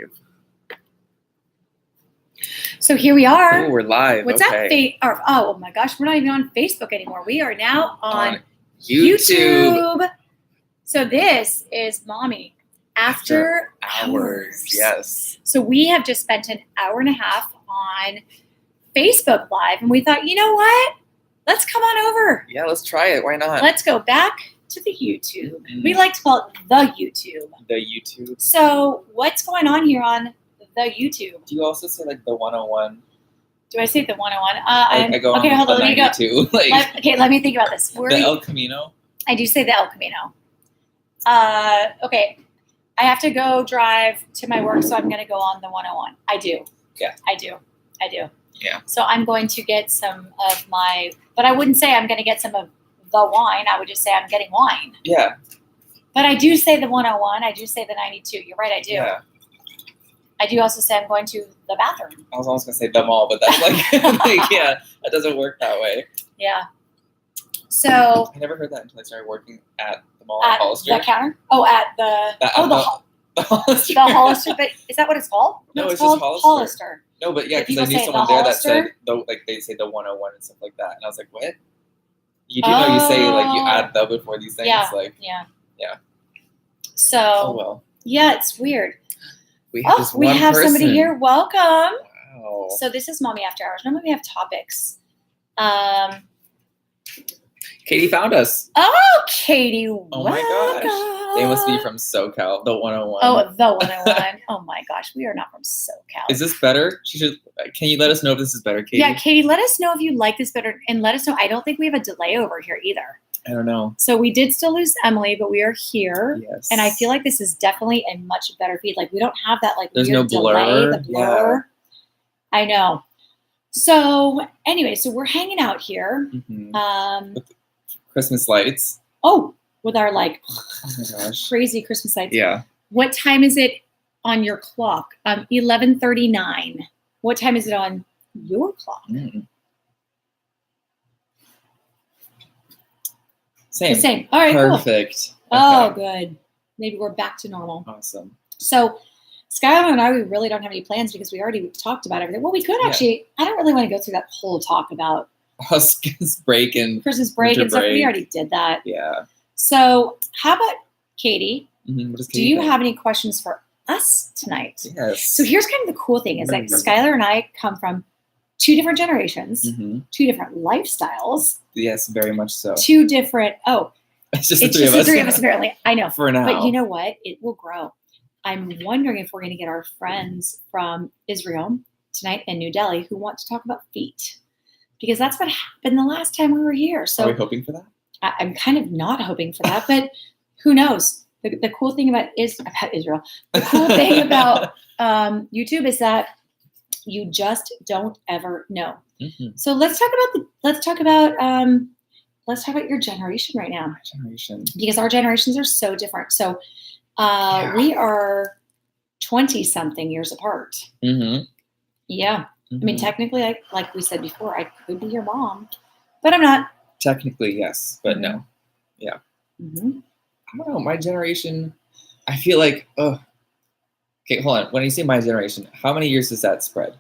live. So here we are. Oh, we're live. What's okay. up? Oh my gosh, we're not even on Facebook anymore. We are now on YouTube. So this is Mommy After Hours. Yes. So we have just spent an hour and a half on Facebook Live, and we thought, you know what? Let's come on over. Yeah, let's try it. Why not? Let's go back to the YouTube. We like to call it the YouTube. The YouTube. So what's going on here on the YouTube? Do you also say like the 101? Do I say the 101? I go okay, on hold on. the Let me go. 92. Like, Let me think about this. the El Camino? I do say the El Camino. Okay. I have to go drive to my work, so I'm going to go on the 101. I do. Yeah. I do. Yeah. So I'm going to get some of my, but I wouldn't say I'm going to get some of the wine. I would just say I'm getting wine. Yeah. But I do say the 101. I do say the 92. You're right, I do. Yeah. I do also say I'm going to the bathroom. I was almost going to say them all, but that's yeah, that doesn't work that way. Yeah. So. I never heard that until I started working at the mall at at Hollister. the counter? Oh, at the, the Hollister. The Hollister, but is that what it's called? No, it's called just Hollister. No, but yeah, If because I people knew say someone the there that said, Hollister? they say the 101 and stuff like that. And I was like, what? You do know you say, like, you add the before these things? Yeah. Like, Yeah. Yeah. So, oh, well. Yeah, it's weird. We have this we one have person. somebody here. Welcome. Wow. So this is Mommy After Hours. Normally we have topics. Katie found us. Oh, Katie, Oh, my gosh. They must be from SoCal, the 101. Oh, the 101. Oh, my gosh. We are not from SoCal. Is this better? Can you let us know if this is better, Katie? Yeah, Katie, let us know if you like this better. And let us know. I don't think we have a delay over here either. I don't know. So we did still lose Emily, but we are here. Yes. And I feel like this is definitely a much better feed. Like, we don't have that, like, There's weird no blur. delay, the blur. Yeah. I know. So, anyway, so we're hanging out here. Mm-hmm. With Christmas lights. Oh, with our, like, oh my gosh, crazy Christmas lights. Yeah. What time is it on your clock? 11:39. What time is it on your clock? Mm. Same. Same. All right, Perfect. Cool. Oh, okay. good. Maybe we're back to normal. Awesome. So, Skyler and I, we really don't have any plans because we already talked about everything. Well, we could actually. I don't really want to go through that whole talk about Christmas break and Christmas break and stuff. break. We already did that. Yeah. So, how about Katie? Mm-hmm. What does Do Katie you think? have any questions for us tonight? Yes. So here's kind of the cool thing is that Skyler and I come from two different generations, two different lifestyles. Yes, very much so. Two different. Oh, it's just the three of us apparently. I know. For now. But you know what? It will grow. I'm wondering if we're going to get our friends from Israel tonight and New Delhi who want to talk about feet. Because that's what happened the last time we were here. So are we hoping for that? I'm kind of not hoping for that, but who knows? The cool thing about Israel, the cool thing about YouTube is that you just don't ever know. Mm-hmm. So let's talk about your generation right now. My generation. Because our generations are so different. So we are 20-something years apart. Mm-hmm. Yeah. Mm-hmm. I mean, technically, like we said before, I could be your mom, but I'm not. Technically, yes, but no. Yeah. Mm-hmm. I don't know. My generation, I feel like, okay, hold on. When you say my generation, how many years does that spread?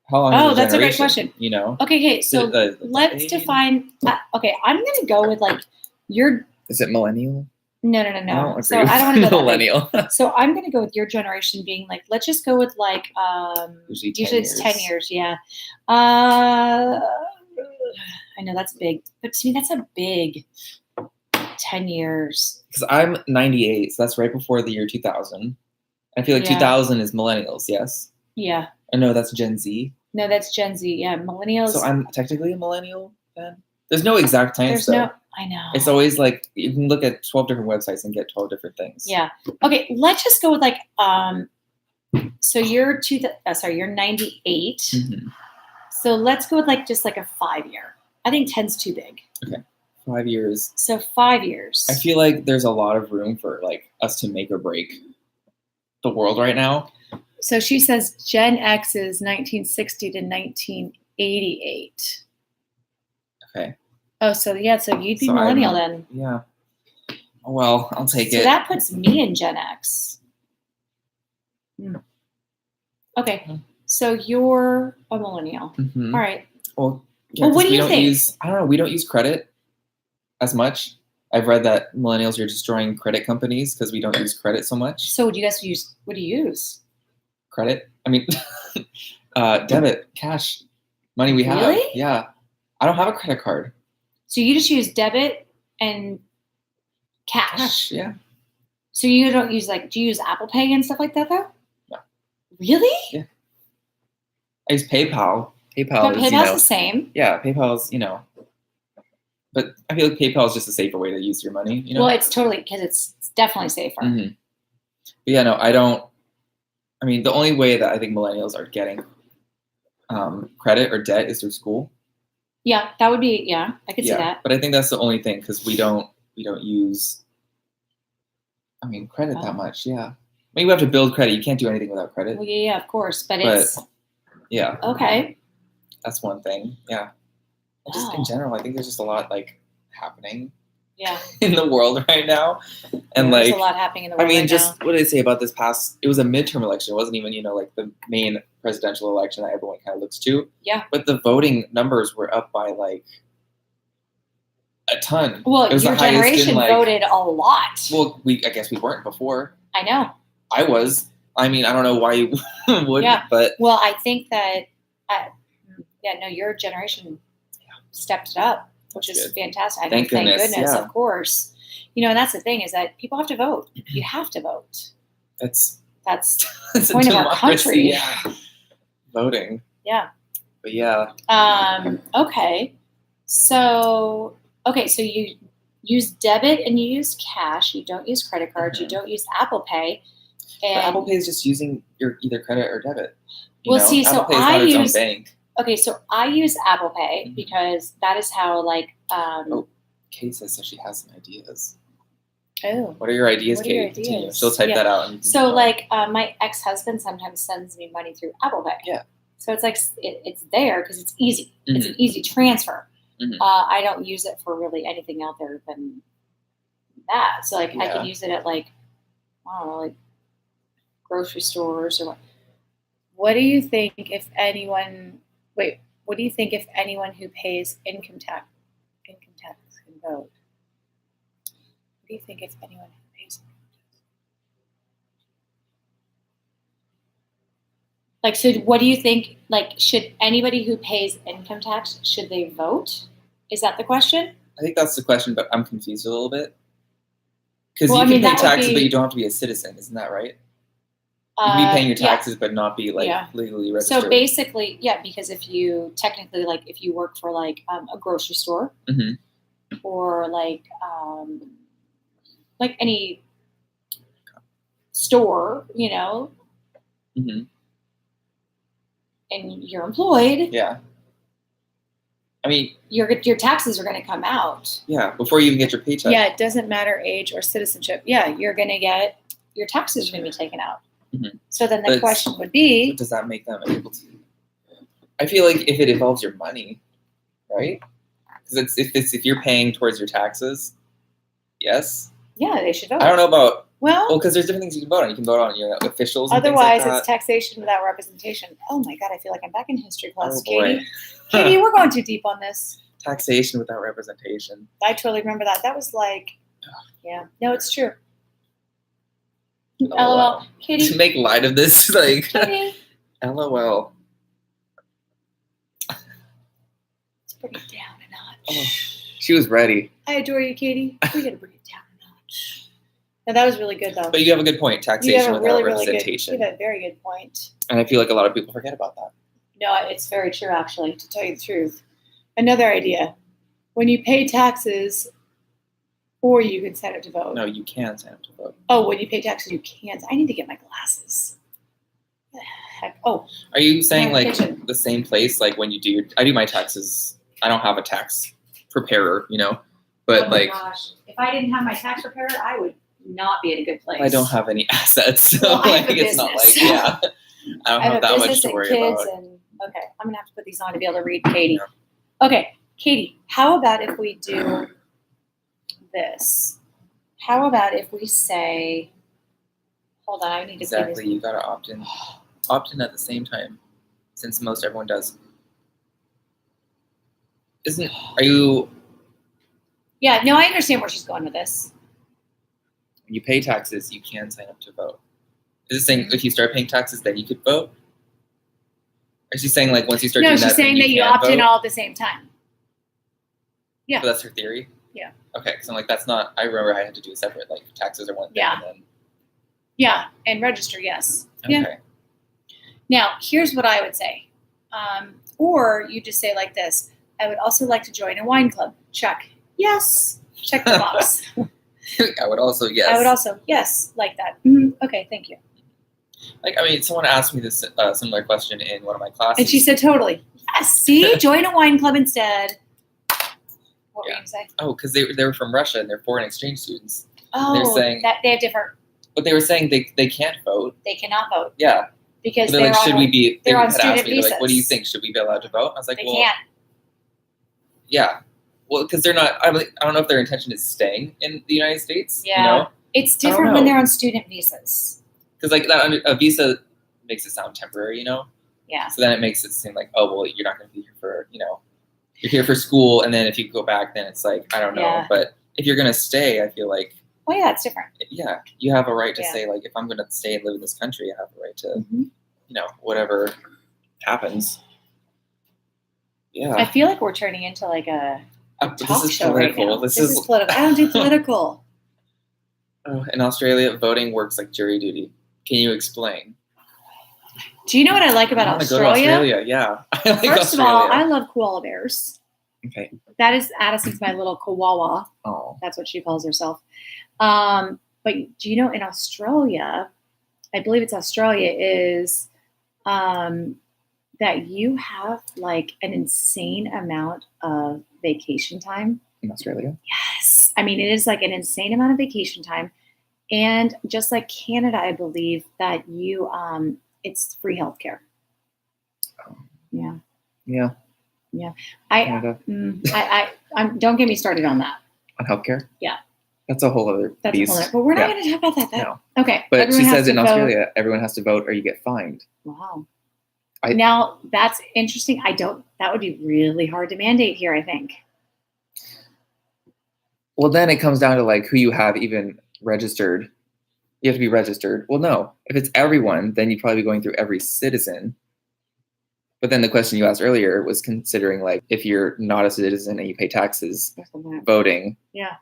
How long? Oh, that's a great question. You know? Okay. So let's define. Okay, I'm going to go with like your. Is it millennial? No. Oh, so I don't want to go millennial. So I'm going to go with your generation being like, let's just go with like, usually it's 10 years. Yeah. I know that's big, but to me, that's a big 10 years. Because I'm 98, so that's right before the year 2000. I feel like 2000 is millennials, yes? Yeah. Oh, no, that's Gen Z. No, that's Gen Z. Yeah, millennials. So I'm technically a millennial then? There's no exact science, though. I know. It's always like, you can look at 12 different websites and get 12 different things. Yeah. Okay, let's just go with like, so you're 98. Mm-hmm. So let's go with like just like a 5-year. I think 10's too big. Okay. 5 years. So 5 years. I feel like there's a lot of room for like us to make or break the world right now. So she says Gen X is 1960 to 1988. Okay. Oh, so you'd be millennial then. Yeah. Well, I'll take it. So that puts me in Gen X. Okay. So you're a millennial. Mhm. All right. Well, yeah, Well, what 'cause do we you don't think? use. I don't know. We don't use credit as much. I've read that millennials are destroying credit companies because we don't use credit so much. So do you guys use, what do you use? Credit? I mean, debit, cash, money we have. Really? Yeah. I don't have a credit card. So you just use debit and cash. Cash, yeah. So you don't use like, do you use Apple Pay and stuff like that though? No. Really? Yeah. I use PayPal. But PayPal is, PayPal's the same. yeah, PayPal's, but I feel like PayPal is just a safer way to use your money, Well, it's totally, because it's definitely safer. Mhm. But yeah, no, I don't. I mean, the only way that I think millennials are getting credit or debt is through school. Yeah, that would be, yeah, I could see that. But I think that's the only thing because we don't use. I mean, credit that much. Yeah, maybe we have to build credit. You can't do anything without credit. Well, yeah, of course, but it's yeah. Okay. That's one thing. Yeah. Just in Wow. general, I think there's just a lot like happening Yeah, in the world right now, and there's like a lot happening in the world I mean, right just now. what did they say about this past? It was a midterm election. It wasn't even, like the main presidential election that everyone kind of looks to. Yeah. But the voting numbers were up by like a ton. Well, It was your the highest generation in, like, voted a lot. Well, I guess we weren't before. I know. I was. I mean, I don't know why you wouldn't, Yeah. but Well, I think that, your generation stepped it up, which is good. fantastic. I Thank know, goodness, yeah. of course. And that's the thing is that people have to vote. You have to vote. it's That's it's point a of our democracy. country. Yeah. Voting. Yeah. But yeah. Okay. So you use debit and you use cash. You don't use credit cards. You don't use Apple Pay. And But Apple Pay is just using your either credit or debit. Well, see, Apple so Pay is I not its own use- bank. Okay, so I use Apple Pay because that is how Kate says she has some ideas. Oh. What are your ideas, What are your Kate? Continue. ideas? She'll type Yeah. that out. And So my ex-husband sometimes sends me money through Apple Pay. Yeah. So it's like it's there because it's easy. It's an easy transfer. Mhm. I don't use it for really anything other than that. So I can use it at I don't know, like grocery stores or what. What do you think if anyone? Wait. What do you think if anyone who pays income tax can vote? What do you think if anyone who pays income tax? So what do you think? Should anybody who pays income tax, should they vote? Is that the question? I think that's the question, but I'm confused a little bit. Because Well, you I mean, can pay that would taxes, be- but you don't have to be a citizen. Isn't that right? You can be paying your Yeah. taxes, but not be legally registered. So basically, yeah, because if you technically if you work for a grocery store Mhm. or any store, Mhm. and you're employed, Yeah. I mean, your taxes are going to come out. yeah. Before you even get your paycheck. Yeah, it doesn't matter age or citizenship. Yeah, you're going to get your taxes are going to be taken out. Mhm. So then the But question would be, Does that make them able to? I feel like if it involves your money, right? Because if you're paying towards your taxes, yes. yeah, they should vote. I don't know about Well, because there's different things you can vote on. You can vote on your officials. And otherwise, things like it's taxation without representation. Oh my God, I feel like I'm back in history class, Oh, boy. Katie. Katie, we're going too deep on this. taxation without representation. I totally remember that. That was yeah. No, it's true. LOL. To Katie. make light of this, Katie. LOL. Let's bring it down a notch. Oh, she was ready. I adore you, Katie. We got to bring it down a notch. No, that was really good, though. But you have a good point. You Taxation have a without really, really good. representation. You have a very good point. And I feel like a lot of people forget about that. No, it's very true, actually, to tell you the truth. Another idea. When you pay taxes, or you can sign up to vote. No, you can sign up to vote. Oh, when you pay taxes, you can't. I need to get my glasses. What the heck? Oh, Are you saying Yeah, kitchen. the same place? Like when you do I do my taxes. I don't have a tax preparer, but oh my gosh. If I didn't have my tax preparer, I would not be in a good place. I don't have any assets, so Well, I have a it's not business. I don't I have have a that much business to and worry kids about. and okay, I'm gonna have to put these on to be able to read Katie. Okay, Katie, how about if we do this? How about if we say, hold on, I need to see Exactly, this. you gotta opt in. opt in at the same time, since most everyone does. Are you? Yeah, no, I understand where she's going with this. When you pay taxes, you can sign up to vote. Is it saying if you start paying taxes, then you could vote? Or is she saying like once you start doing that, she's saying that you can opt in vote? all at the same time. Yeah. So that's her theory? Yeah. Okay, so I'm like, that's not, I remember I had to do it separate, like taxes are one thing. Yeah. And then, Yeah, and register, yes. okay. Yeah. Now, here's what I would say. Or you just say like this, I would also like to join a wine club. Check. Yes. Check the box. I would also, yes. I would also, yes, like that. Okay, thank you. Like, I mean, someone asked me this similar question in one of my classes. And she said, totally. Yes, see? Join a wine club instead. What were you going to say? Oh, because they were from Russia and they're foreign exchange students. Oh, they're saying, that they have different. But they were saying they can't vote. They cannot vote. Yeah. Because they're like, should we be, they're on had student asked me, visas. like, what do you think? Should we be allowed to vote? I was like, they well, can't. Yeah. Well, because they're not, I don't know if their intention is staying in the United States. Yeah. You know? It's different when they're on student visas. Because like that, a visa makes it sound temporary, you know? Yeah. So then it makes it seem like, oh, well, you're not going to be here for, you know, you're here for school. And then if you go back, then it's like, I don't know. Yeah. But if you're going to stay, I feel like. Oh, yeah, it's different. Yeah. You have a right to Yeah. say, like, if I'm going to stay and live in this country, I have a right to, Mm-hmm. you know, whatever happens. Yeah. I feel like we're turning into like a talk this is show political. right now. This is political. I don't do political. In Australia, voting works like jury duty. Can you explain? Do you know what I like about I wanna Australia? Go to Australia, yeah. I like First Australia. of all, I love koala bears. Okay. That is Addison's my little chihuahua. Oh. That's what she calls herself. But do you know in Australia, I believe it's Australia, is that you have like an insane amount of vacation time. In Australia? Yes. I mean, it is like an insane amount of vacation time. And just like Canada, I believe that you, it's free healthcare. Oh. Yeah. Yeah. Yeah. Canada. Don't get me started on that. On healthcare? Yeah. That's a whole other That's beast. a whole other, but we're not going to talk about that. No. Okay. But everyone she has says to in vote. Australia, everyone has to vote or you get fined. Wow. Now that's interesting. That would be really hard to mandate here, I think. Well, then it comes down to like who you have even registered. You have to be registered. Well, no. If it's everyone, then you'd probably be going through every citizen. But then the question you asked earlier was considering like if you're not a citizen and you pay taxes, voting. Yeah.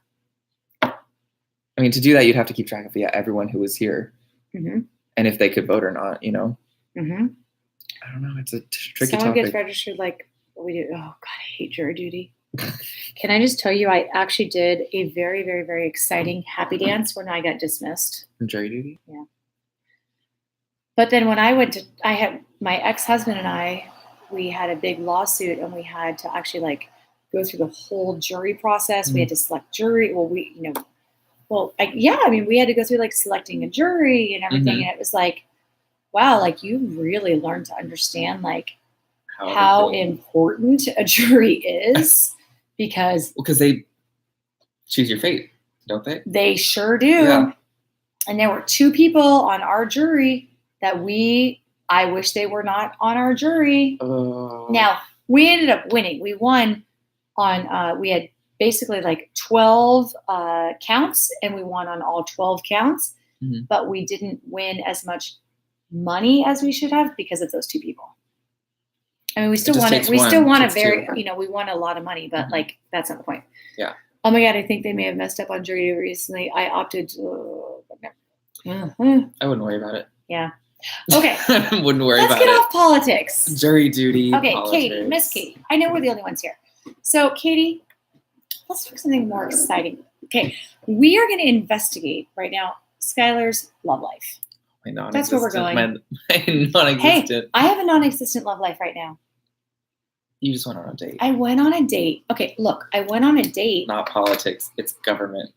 I mean, to do that, you'd have to keep track of everyone who was here, Mm-hmm. and if they could vote or not. You know. Mm-hmm. I don't know. It's a tricky Someone topic. gets registered like what we do. Oh God, I hate jury duty. Can I just tell you, I actually did a very, very, very exciting happy dance when I got dismissed. From jury duty? Yeah. But then when I had my ex-husband and we had a big lawsuit and we had to actually like go through the whole jury process. We had to select jury. Well, we had to go through like selecting a jury and everything. And it was like, wow, like you really learned to understand like how important a jury is because they choose your fate, don't they? They sure do. Yeah. And there were 2 people on our jury that I wish they were not on our jury. Now we ended up winning. We won on, we had basically like 12 counts and we won on all 12 counts, but we didn't win as much money as we should have because of those 2 people. I mean, we still won it. We still won we won a lot of money, but like, that's not the point. Yeah. Oh my God. I think they may have messed up on jury recently. I opted. I wouldn't worry about it. Yeah. Okay. Wouldn't worry about it. Let's get off politics. Jury duty. Okay. Politics. Katie, Miss Katie. I know we're the only ones here. So Katie, let's do something more exciting. Okay. We are going to investigate right now Skyler's love life. That's where we're going. My non-existent. Hey, I have a non-existent love life right now. You just went on a date. I went on a date. Okay, look, I went on a date. Not politics. It's government.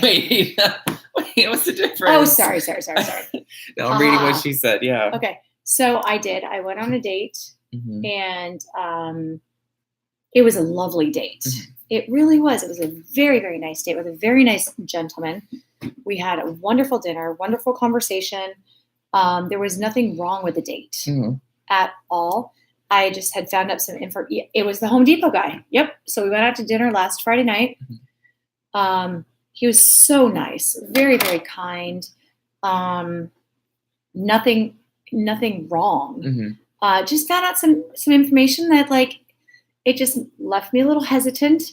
Wait, what's the difference? Oh, sorry. No, I'm reading what she said. Yeah. Okay, so I did. I went on a date, and it was a lovely date. It really was. It was a very, very nice date with a very nice gentleman. We had a wonderful dinner, wonderful conversation. There was nothing wrong with the date Mhm. at all. I just had found out some info. It was the Home Depot guy. Yep. So we went out to dinner last Friday night. He was so nice, very, very kind. Nothing wrong. Mhm. Just found out some information that like it just left me a little hesitant.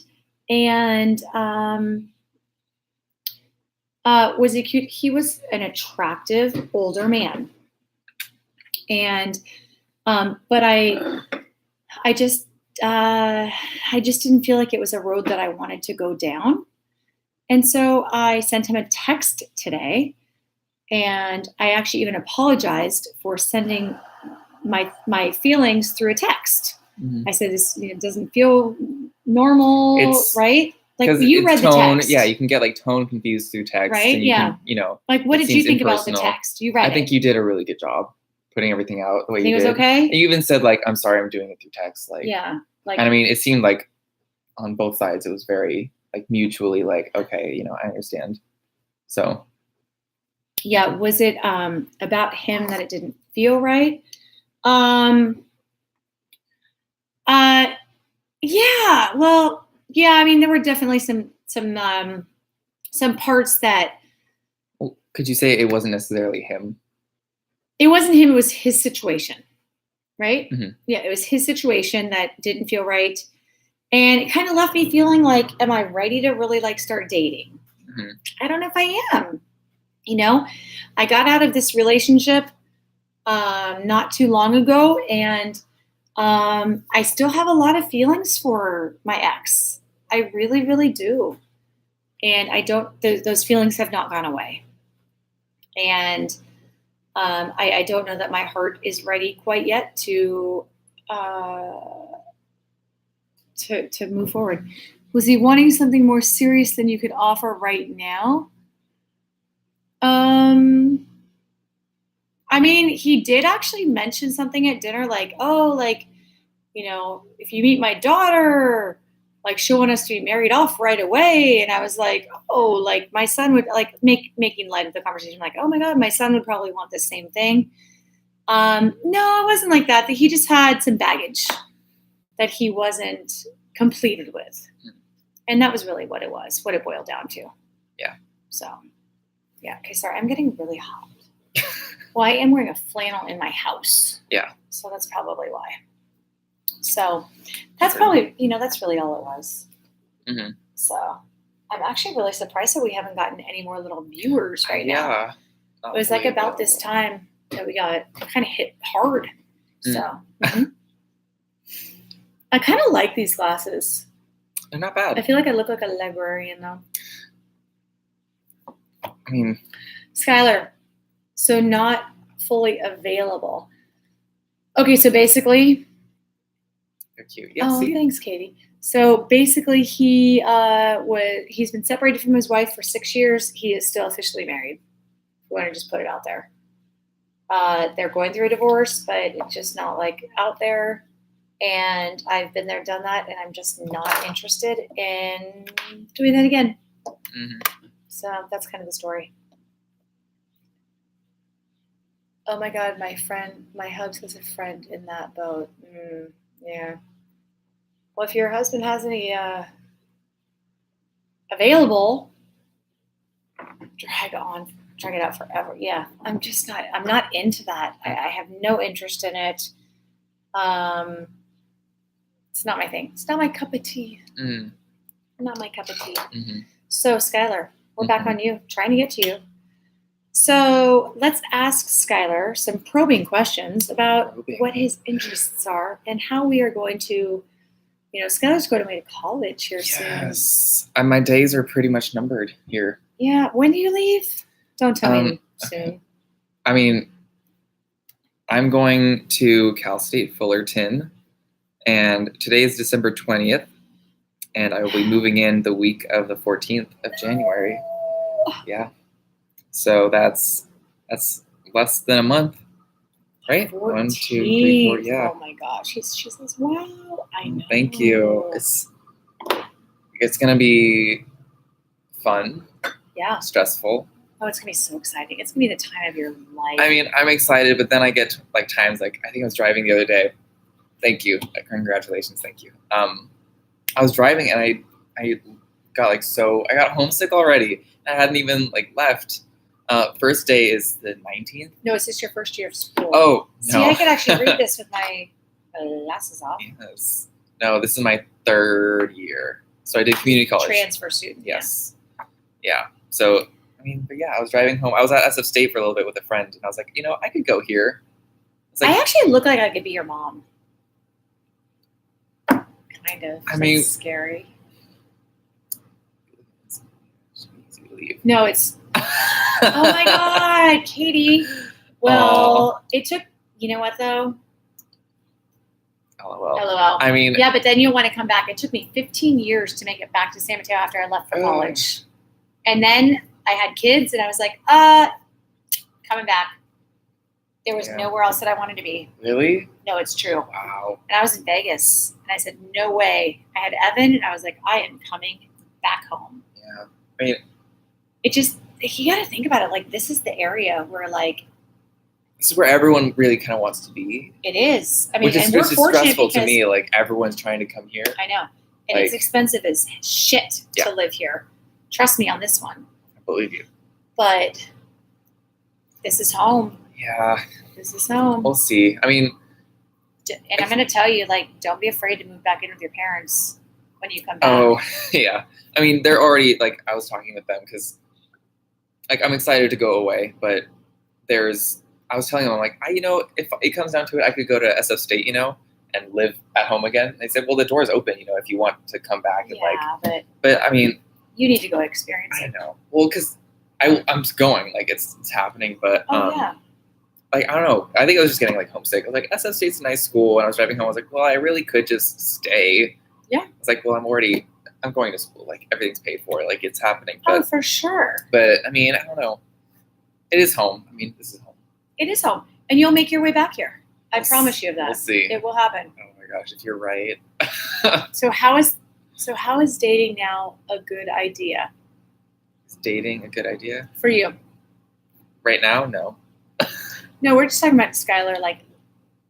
And was he cute? He was an attractive older man, and but I just didn't feel like it was a road that I wanted to go down. And so I sent him a text today, and I actually even apologized for sending my feelings through a text. Mhm. I said this doesn't feel normal, It's right? Like 'Cause you it's read the tone. text, Yeah, you can get like tone confused through text, right? and you Yeah. can, Like, what it did you seems think about the impersonal. text? You read I think it. you did a really good job putting everything out the way Think you it was did. okay? And you even said like, "I'm sorry, I'm doing it through text." Like, Yeah. Like, and I mean, it seemed like on both sides, it was very like mutually like, okay, I understand. So, yeah. Was it about him that it didn't feel right? Yeah. Well, yeah. I mean, there were definitely some parts that well, could you say it wasn't necessarily him? it wasn't him. It was his situation, right? Mhm. Yeah, it was his situation that didn't feel right, and it kind of left me feeling like, am I ready to really like start dating? Mhm. I don't know if I am. I got out of this relationship not too long ago, and I still have a lot of feelings for my ex. I really, really do. And I don't, those feelings have not gone away. And I don't know that my heart is ready quite yet uh, to move forward. Was he wanting something more serious than you could offer right now? I mean, he did actually mention something at dinner, like, oh, like, if you meet my daughter, like she'll want us to be married off right away. And I was like, oh, like my son would like making light of the conversation, like, oh my God, my son would probably want the same thing. No, it wasn't like that. That he just had some baggage that he wasn't completed with. And that was really what it boiled down to. Yeah. So, yeah. Okay, sorry. I'm getting really hot. Well, I am wearing a flannel in my house. Yeah. So that's probably why. So that's probably, that's really all it was. Mm-hmm. So I'm actually really surprised that we haven't gotten any more little viewers right now. Yeah. It was like about this time that we got kind of hit hard. So I kind of like these glasses. They're not bad. I feel like I look like a librarian though. I mean, Skyler, so not fully available. Okay, so basically, they're cute. Yeah, oh, see? thanks, Katie. So basically, he's been separated from his wife for 6 years. He is still officially married. We want to just put it out there. They're going through a divorce, but it's just not like out there. And I've been there, done that, and I'm just not interested in doing that again. Mm-hmm. So that's kind of the story. Oh my God, my hubs has a friend in that boat. Yeah. Well, if your husband has any available, drag it out forever. Yeah, I'm not into that. I have no interest in it. It's not my thing. It's not my cup of tea. Not my cup of tea. Mm-hmm. So, Skyler, we're back on you, trying to get to you. So let's ask Skyler some probing questions about what his interests are and how we are going to, Skyler's going away to college here soon. Yes. My days are pretty much numbered here. Yeah. When do you leave? Don't tell me soon. Okay. I mean, I'm going to Cal State Fullerton, and today is December 20th, and I will be moving in the week of the 14th of January. Yeah. So that's less than a month, right? 14. 1, 2, 3, 4. Yeah. Oh my gosh. She says, "Wow, I know." Thank you. It's gonna be fun. Yeah. Stressful. Oh, it's gonna be so exciting. It's gonna be the time of your life. I mean, I'm excited, but then I get like times like I think I was driving the other day. Thank you. Congratulations. Thank you. I was driving and I got like I got homesick already. I hadn't even like left. First day is the 19th. No, it's just your first year of school. Oh, no. See, I could actually read this with my glasses off. Yes. No, this is my 3rd year. So I did community college. Transfer student. Yes. Yeah. So, I mean, but yeah, I was driving home. I was at SF State for a little bit with a friend, and I was like, I could go here. I actually look like I could be your mom. Kind of. I mean, it's scary. It's easy to leave. No, it's. Oh my God, Katie. Well, it took. You know what though? LOL. LOL. I mean, yeah, but then you'll want to come back. It took me 15 years to make it back to San Mateo after I left for college, and then I had kids, and I was like, coming back. There was nowhere else that I wanted to be. Really? No, it's true. Wow. And I was in Vegas, and I said, no way. I had Evan, and I was like, I am coming back home. Yeah. I mean, it just, you got to think about it. Like, this is the area where, like, this is where everyone really kind of wants to be. It is. I mean, which is stressful to me. Like, everyone's trying to come here. I know. And it's expensive as shit to live here. Trust me on this one. I believe you. But this is home. Yeah. This is home. We'll see. I mean. And I'm going to tell you, like, don't be afraid to move back in with your parents when you come back. Oh, yeah. I mean, they're already, like, I was talking with them because, like, I'm excited to go away, but I was telling them, I'm like, if it comes down to it, I could go to SF State, and live at home again. And they said, well, the door's open, if you want to come back. And but I mean. You need to go experience it. I know. Well, because I'm just going, like, it's happening, but. Yeah. Like, I don't know. I think I was just getting, like, homesick. I was like, SF State's a nice school. And I was driving home. I was like, well, I really could just stay. Yeah. I was like, well, I'm going to school. Like, everything's paid for. Like, it's happening. But, for sure. But, I mean, I don't know. It is home. I mean, this is home. It is home. And you'll make your way back here. I promise you of that. We'll see. It will happen. Oh, my gosh. If you're right. So how is dating now a good idea? Is dating a good idea? For you? Right now? No. No, we're just talking about Skyler, like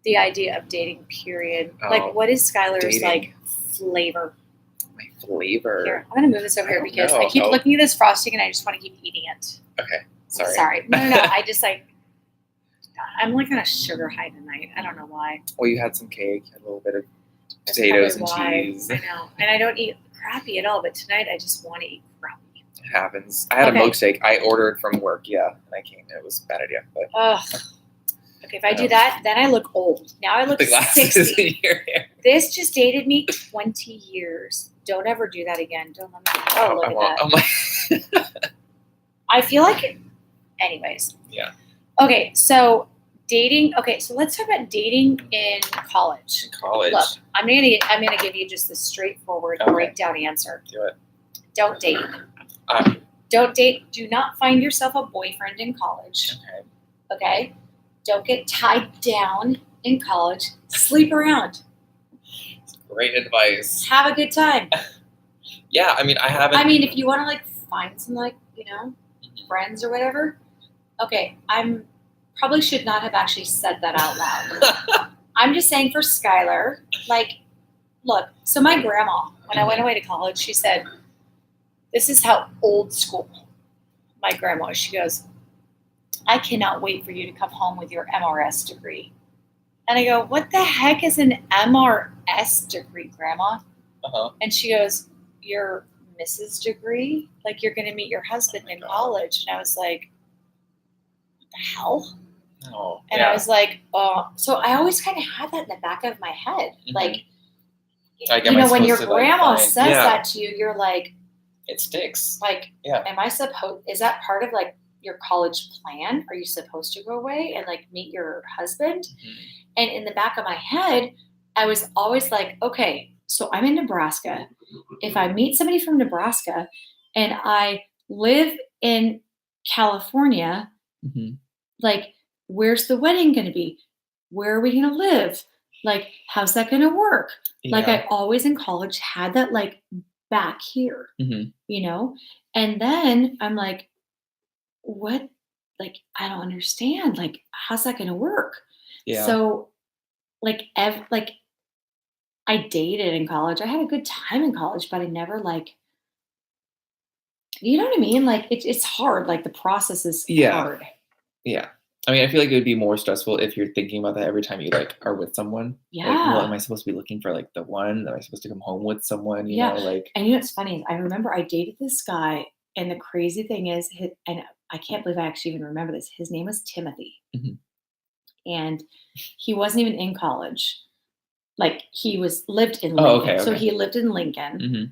the idea of dating, period. Oh, like, what is Skyler's dating. like flavor? My flavor. Here, I'm gonna move this over here because know. I keep looking at this frosting and I just want to keep eating it. Okay, sorry. Sorry. No. I just I'm like on a sugar high tonight. I don't know why. Well, you had some cake, a little bit of potatoes and cheese. I know, and I don't eat crappy at all. But tonight I just want to eat crappy. It happens. I had a milkshake. I ordered from work. Yeah, and I came. It was a bad idea, but. Okay, if I do that, then I look old. Now I look 60. In your hair. This just dated me 20 years. Don't ever do that again. Don't let me. Oh, look at that. Oh my. I feel like it. Anyways. Yeah. Okay, so dating. Okay, so let's talk about dating in college. Look, I'm gonna give you just the straightforward breakdown answer. Do it. Don't date. Don't date. Do not find yourself a boyfriend in college. Okay. Don't get tied down in college. Sleep around. Great advice. Have a good time. Yeah, I mean, I haven't. I mean, if you want to find some friends or whatever. Okay, I'm probably should not have actually said that out loud. I'm just saying for Skyler, look. So my grandma, when I went away to college, she said, "This is how old school." My grandma, she goes, I cannot wait for you to come home with your MRS degree. And I go, what the heck is an MRS degree, Grandma? And she goes, your Mrs. degree? Like, you're going to meet your husband in college. And I was like, what the hell? Oh, and I was like, oh. So I always kind of had that in the back of my head. Mm-hmm. When your grandma says that to you, you're like. It sticks. Am I supposed, is that part of your college plan? Are you supposed to go away and meet your husband? Mm-hmm. And in the back of my head, I was always like, okay, so I'm in Nebraska. If I meet somebody from Nebraska and I live in California, where's the wedding going to be? Where are we going to live? How's that going to work? Yeah. I always in college had that back here, and then I'm like, what, like, I don't understand. Like, how's that going to work? Yeah. So, like, I dated in college. I had a good time in college, but I never like, you know what I mean? Like, it's hard. Like, the process is Yeah. hard. Yeah. I mean, I feel like it would be more stressful if you're thinking about that every time you like are with someone. Like, well, Yeah. am I supposed to be looking for like the one? Am I supposed to come home with someone? You Yeah. know, like And you know what's funny is I remember I dated this guy, and the crazy thing is, and I can't believe I actually even remember this. His name was Timothy, Mhm. and he wasn't even in college. Like, he lived in Oh, Lincoln. okay, So okay. he lived in Lincoln, Mhm.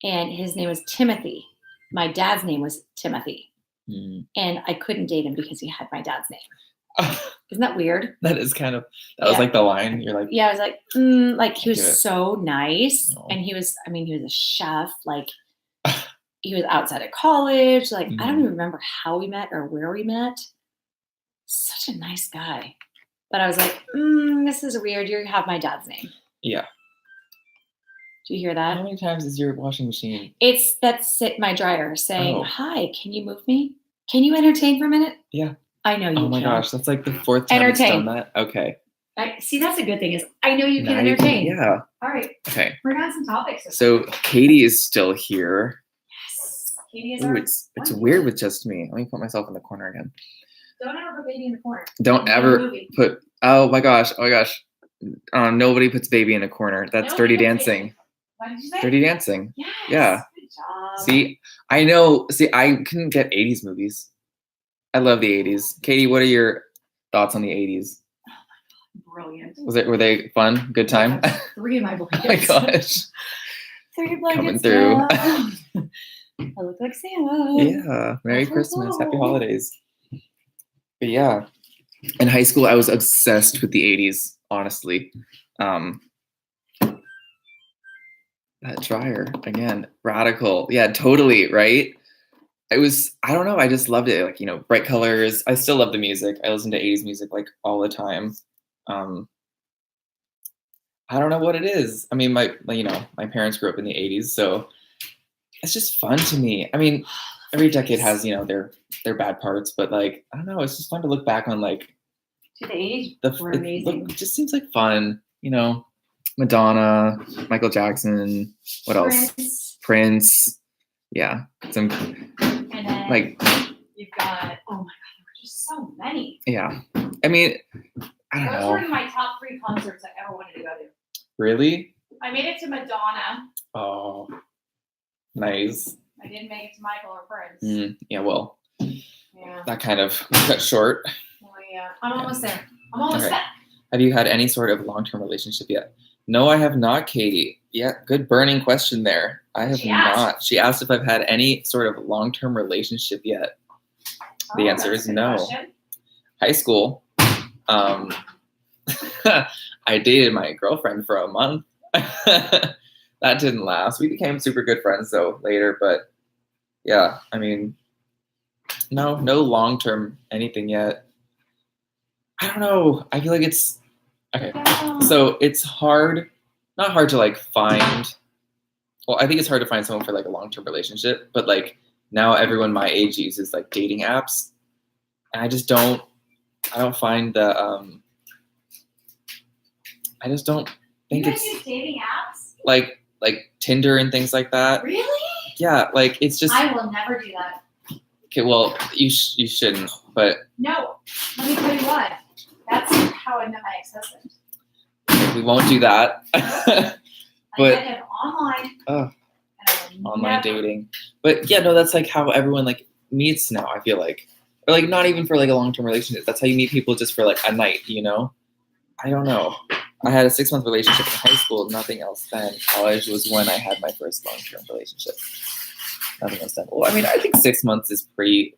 and his name was Timothy. My dad's name was Timothy, Mm. and I couldn't date him because he had my dad's name. Isn't that weird? That is kind of that was like the line. You're like, Yeah, I was like, like, he Can't do it. was so nice, No. and he was a chef. Like, he was outside of college. Like, I don't even remember how we met or where we met. Such a nice guy. But I was like, this is weird. You have my dad's name. yeah. Do you hear How that? many times is your washing machine? That's my dryer saying, Oh. "Hi, can you move me? Can you entertain for a minute?" Yeah. I know you Oh my can. gosh, that's like the fourth time it's Entertain. done that. Okay. See, that's a good thing is I know you can Now you can- entertain. yeah. All right. Okay. We're on some topics. So Katie is still here. Yes. Katie is Ooh, our it's one weird here. with just me. Let me put myself in the corner again. Don't ever put baby in the corner. Don't Not in a ever movie. put. Oh my gosh. Oh my gosh. Nobody puts baby in a corner. That's Nobody Dirty puts Dancing. baby. What did you say? Dirty Dancing. Yes. Yeah. Good job. See, I know. See, I couldn't get 80s movies. I love the 80s. Katie, what are your thoughts on the 80s? Brilliant. Were they fun? Good time? Yeah, 3 of my Oh blankets. my gosh. 3 blankets. Coming through. I look like Santa. Yeah. Merry Oh, Christmas. Happy hello. holidays. But yeah. In high school, I was obsessed with the 80s, honestly. That dryer, again, radical. Yeah, totally, right? I don't know, I just loved it. Like, bright colors. I still love the music. I listen to 80s music like all the time. I don't know what it is. I mean, my parents grew up in the 80s, so it's just fun to me. I mean, every decade has, their bad parts, but like, I don't know, it's just fun to look back on like The 80s were amazing. it just seems like fun, Madonna, Michael Jackson, what else? Prince. Yeah. Some And then like you've got, oh my god, there were just so many. Yeah. I mean, I don't Those were know. my top 3 concerts I ever wanted to go to. Really? I made it to Madonna. Oh, nice. I didn't make it to Michael or Prince. Yeah, well, Yeah. that kind of cut short. Oh yeah. I'm almost there. I'm almost Okay. there. Have you had any sort of long-term relationship yet? No, I have not, Katie. Yeah, good burning question there. I have not. She asked if I've had any sort of long-term relationship yet. The answer is no. Question. High school. I dated my girlfriend for a month. That didn't last. We became super good friends though later, but yeah, I mean, no long-term anything yet. I don't know. I feel like it's okay. So it's not hard to like find. Well, I think it's hard to find someone for like a long-term relationship, but like now everyone my age uses like dating apps, and I don't find the I just don't think you guys it's use dating apps? like Tinder and things like that. Really? Yeah, like it's just I will never do that. okay. Well, you shouldn't, but No. Let me tell you why. That's how I met my ex-husband. we won't do that. I But met him online. Oh. And I will Online never. dating. But yeah, no, that's like how everyone like meets now, I feel like. Or like not even for like a long-term relationship. That's how you meet people, just for like a night, I don't know. I had a 6-month relationship in high school, nothing else then. College was when I had my first long-term relationship. Nothing else then. Well, I mean, I think 6 months is pretty,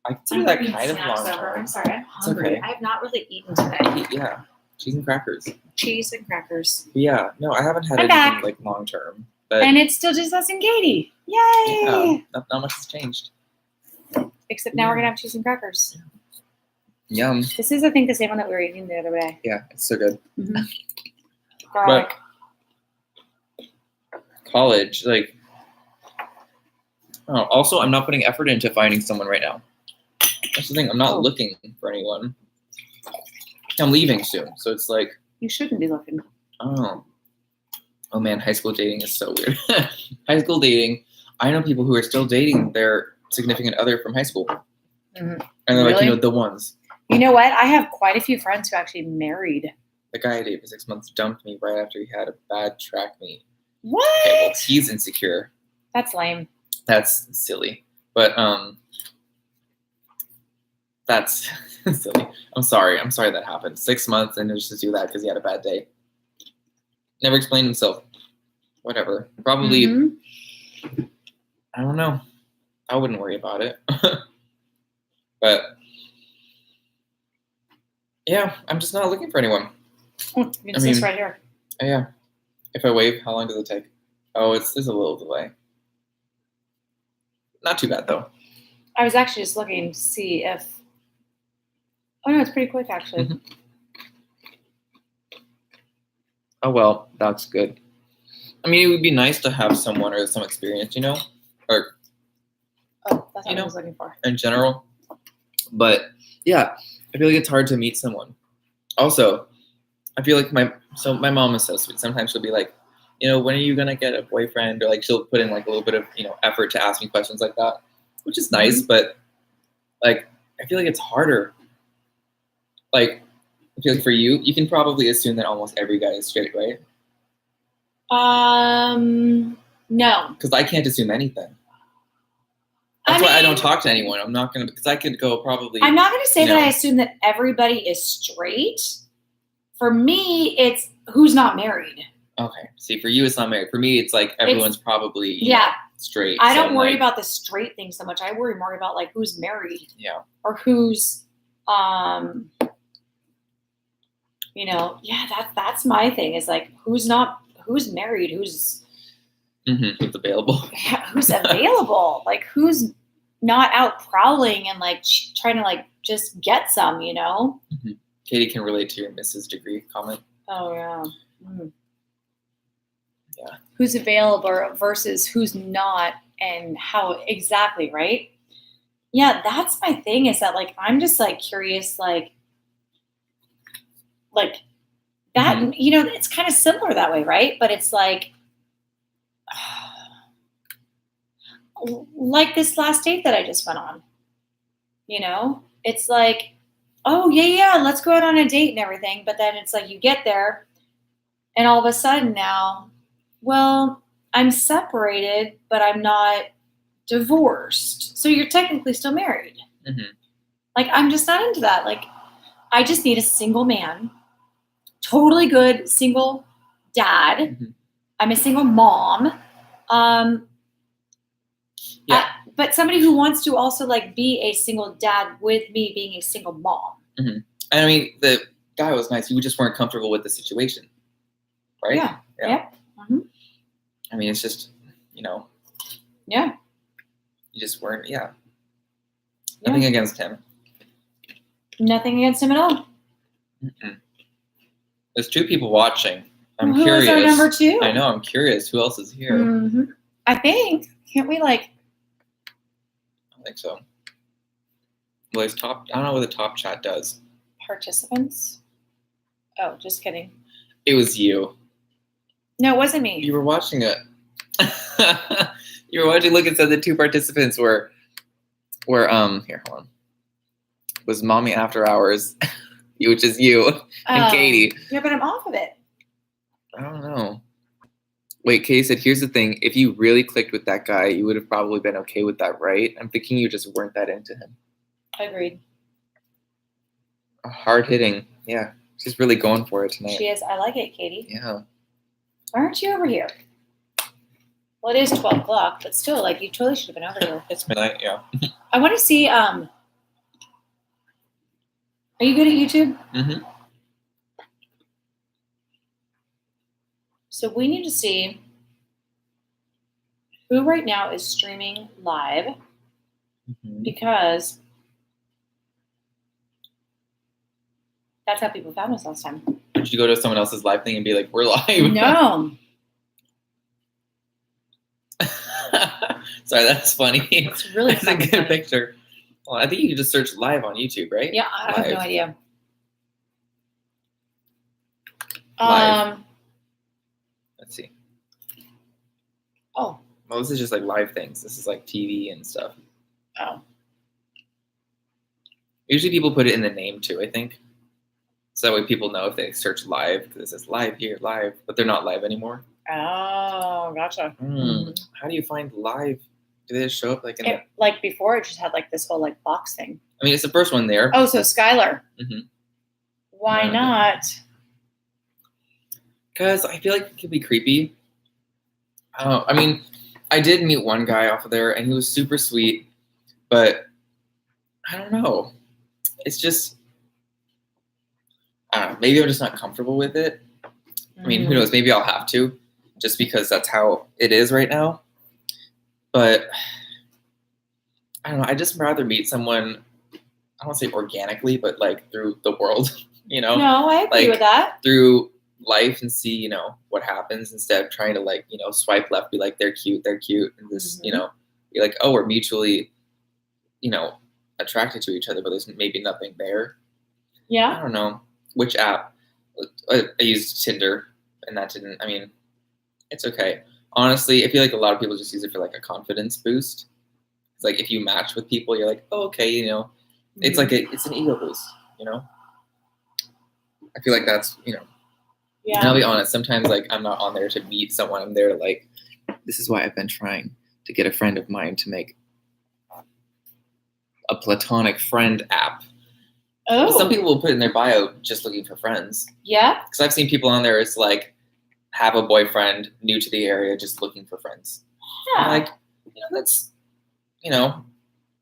I consider that kind of long-term. I'm sorry, I'm It's hungry. okay. I have not really eaten today. Yeah, cheese and crackers. Cheese and crackers. But yeah, no, I haven't had I'm anything back. like long-term. But And it's still just us and Katie. Yay! yeah, not much has changed. Except now we're going to have cheese and crackers. Yum. This is, I think, the same one that we were eating the other day. Yeah, it's so good. Mm-hmm. Garlic. College, like, oh, also, I'm not putting effort into finding someone right now. That's the thing. I'm not looking for anyone. I'm leaving soon, so it's like. You shouldn't be looking. Oh man, high school dating is so weird. High school dating. I know people who are still dating their significant other from high school, and they're like, the ones. You know what? I have quite a few friends who actually married. The guy I dated for 6 months dumped me right after he had a bad track meet. What? Okay, well, he's insecure. That's lame. That's silly, but that's silly. I'm sorry that happened. 6 months and just do that because he had a bad day. Never explained himself. Whatever. Probably. I don't know. I wouldn't worry about it. But yeah, I'm just not looking for anyone. This right here. Yeah. If I wave, how long does it take? Oh, there's a little delay. Not too bad though. I was actually just looking to see if. Oh no, it's pretty quick actually. Mm-hmm. Oh well, that's good. I mean, it would be nice to have someone or some experience, or. Oh, that's what I was looking for. In general, but yeah, I feel like it's hard to meet someone. Also, I feel like my mom is so sweet. Sometimes she'll be like, when are you gonna get a boyfriend? Or like she'll put in like a little bit of effort to ask me questions like that, which is nice. But like I feel like it's harder. Like I feel like for you can probably assume that almost every guy is straight, right? No, because I can't assume anything. That's why I don't talk to anyone. I'm not gonna because I could go probably. I'm not gonna say that I assume that everybody is straight. For me, it's who's not married. Okay. See, for you, it's not married. For me, it's like everyone's probably straight. I don't worry about the straight thing so much. I worry more about like who's married. Yeah. Or who's, that's my thing. Is like who's married, who's available. Yeah, who's available? Like who's not out prowling and like trying to like just get some, Mm-hmm. Katie can relate to your Mrs. Degree comment. Oh yeah. Yeah. Who's available versus who's not, and how exactly, right? Yeah, that's my thing. Is that like I'm just like curious, like that. It's kind of similar that way, right? But it's like this last date that I just went on. It's like, oh yeah, let's go out on a date and everything. But then it's like you get there, and all of a sudden now, well, I'm separated, but I'm not divorced. So you're technically still married. Mm-hmm. Like, I'm just not into that. Like, I just need a single man, totally good single dad. Mm-hmm. I'm a single mom. But somebody who wants to also like be a single dad with me being a single mom. Mm-hmm. And I mean, the guy was nice. You just weren't comfortable with the situation, right? Yeah. Mm-hmm. I mean, it's just, Yeah. You just weren't, Nothing against him. Nothing against him at all. Mm-mm. There's 2 people watching. I'm Who curious. Who is our number 2? I know, I'm curious. Who else is here? Mm-hmm. I think. Can't we like... I think so. Well, I don't know what the top chat does. Participants? Oh, just kidding. It was you. No, it wasn't me. You were watching it. You were watching. Look, it said the 2 participants were here. Hold on. Was Mommy After Hours, which is you and Katie. Yeah, but I'm off of it. I don't know. Wait, Katie said, here's the thing. If you really clicked with that guy, you would have probably been okay with that, right? I'm thinking you just weren't that into him. Agreed. Hard hitting. Yeah. She's really going for it tonight. She is. I like it, Katie. Yeah. Why aren't you over here? Well, it is 12 o'clock, but still, like, you totally should have been over here. It's midnight, yeah. I want to see, are you good at YouTube? Mm-hmm. So we need to see who right now is streaming live, because that's how people found us last time. Did you go to someone else's live thing and be like, we're live? No. Sorry, that's funny. It's really That's a good picture. Well, I think you can just search live on YouTube, right? Yeah, I have no Live. idea. Live. Let's see. Oh. Well, this is just like live things. This is like TV and stuff. Oh. Usually people put it in the name too, I think. So that way people know if they search live, because it says live here, live, but they're not live anymore. Oh, gotcha. How do you find live? Do they just show up like in It, like before, it just had like this whole like box thing. I mean, it's the first one there. Oh, so Skyler. Why Okay. not? Because I feel like it could be creepy. I mean, I did meet one guy off of there, and he was super sweet, but I don't know. It's just, I don't know. Maybe I'm just not comfortable with it. I mean, who knows? Maybe I'll have to, just because that's how it is right now. But I don't know. I'd just rather meet someone, I don't want to say organically, but like through the world, you know? No, I agree with that. Through life and see, you know, what happens instead of trying to like, you know, swipe left, be like, they're cute, and just, you know, be like, oh, we're mutually, you know, attracted to each other, but there's maybe nothing there. Yeah. I don't know. Which app? I used Tinder, and that didn't, I mean, it's okay. Honestly, I feel like a lot of people just use it for like a confidence boost. It's like if you match with people, you're like, oh, okay, you know, it's like it's an ego boost, you know? I feel like that's, you know, Yeah. and I'll be honest, sometimes like I'm not on there to meet someone. I'm there to like, this is why I've been trying to get a friend of mine to make a platonic friend app. Oh. Some people will put in their bio just looking for friends. Yeah. Because I've seen people on there, it's like, have a boyfriend, new to the area, just looking for friends. Yeah. I'm like, you know, that's, you know,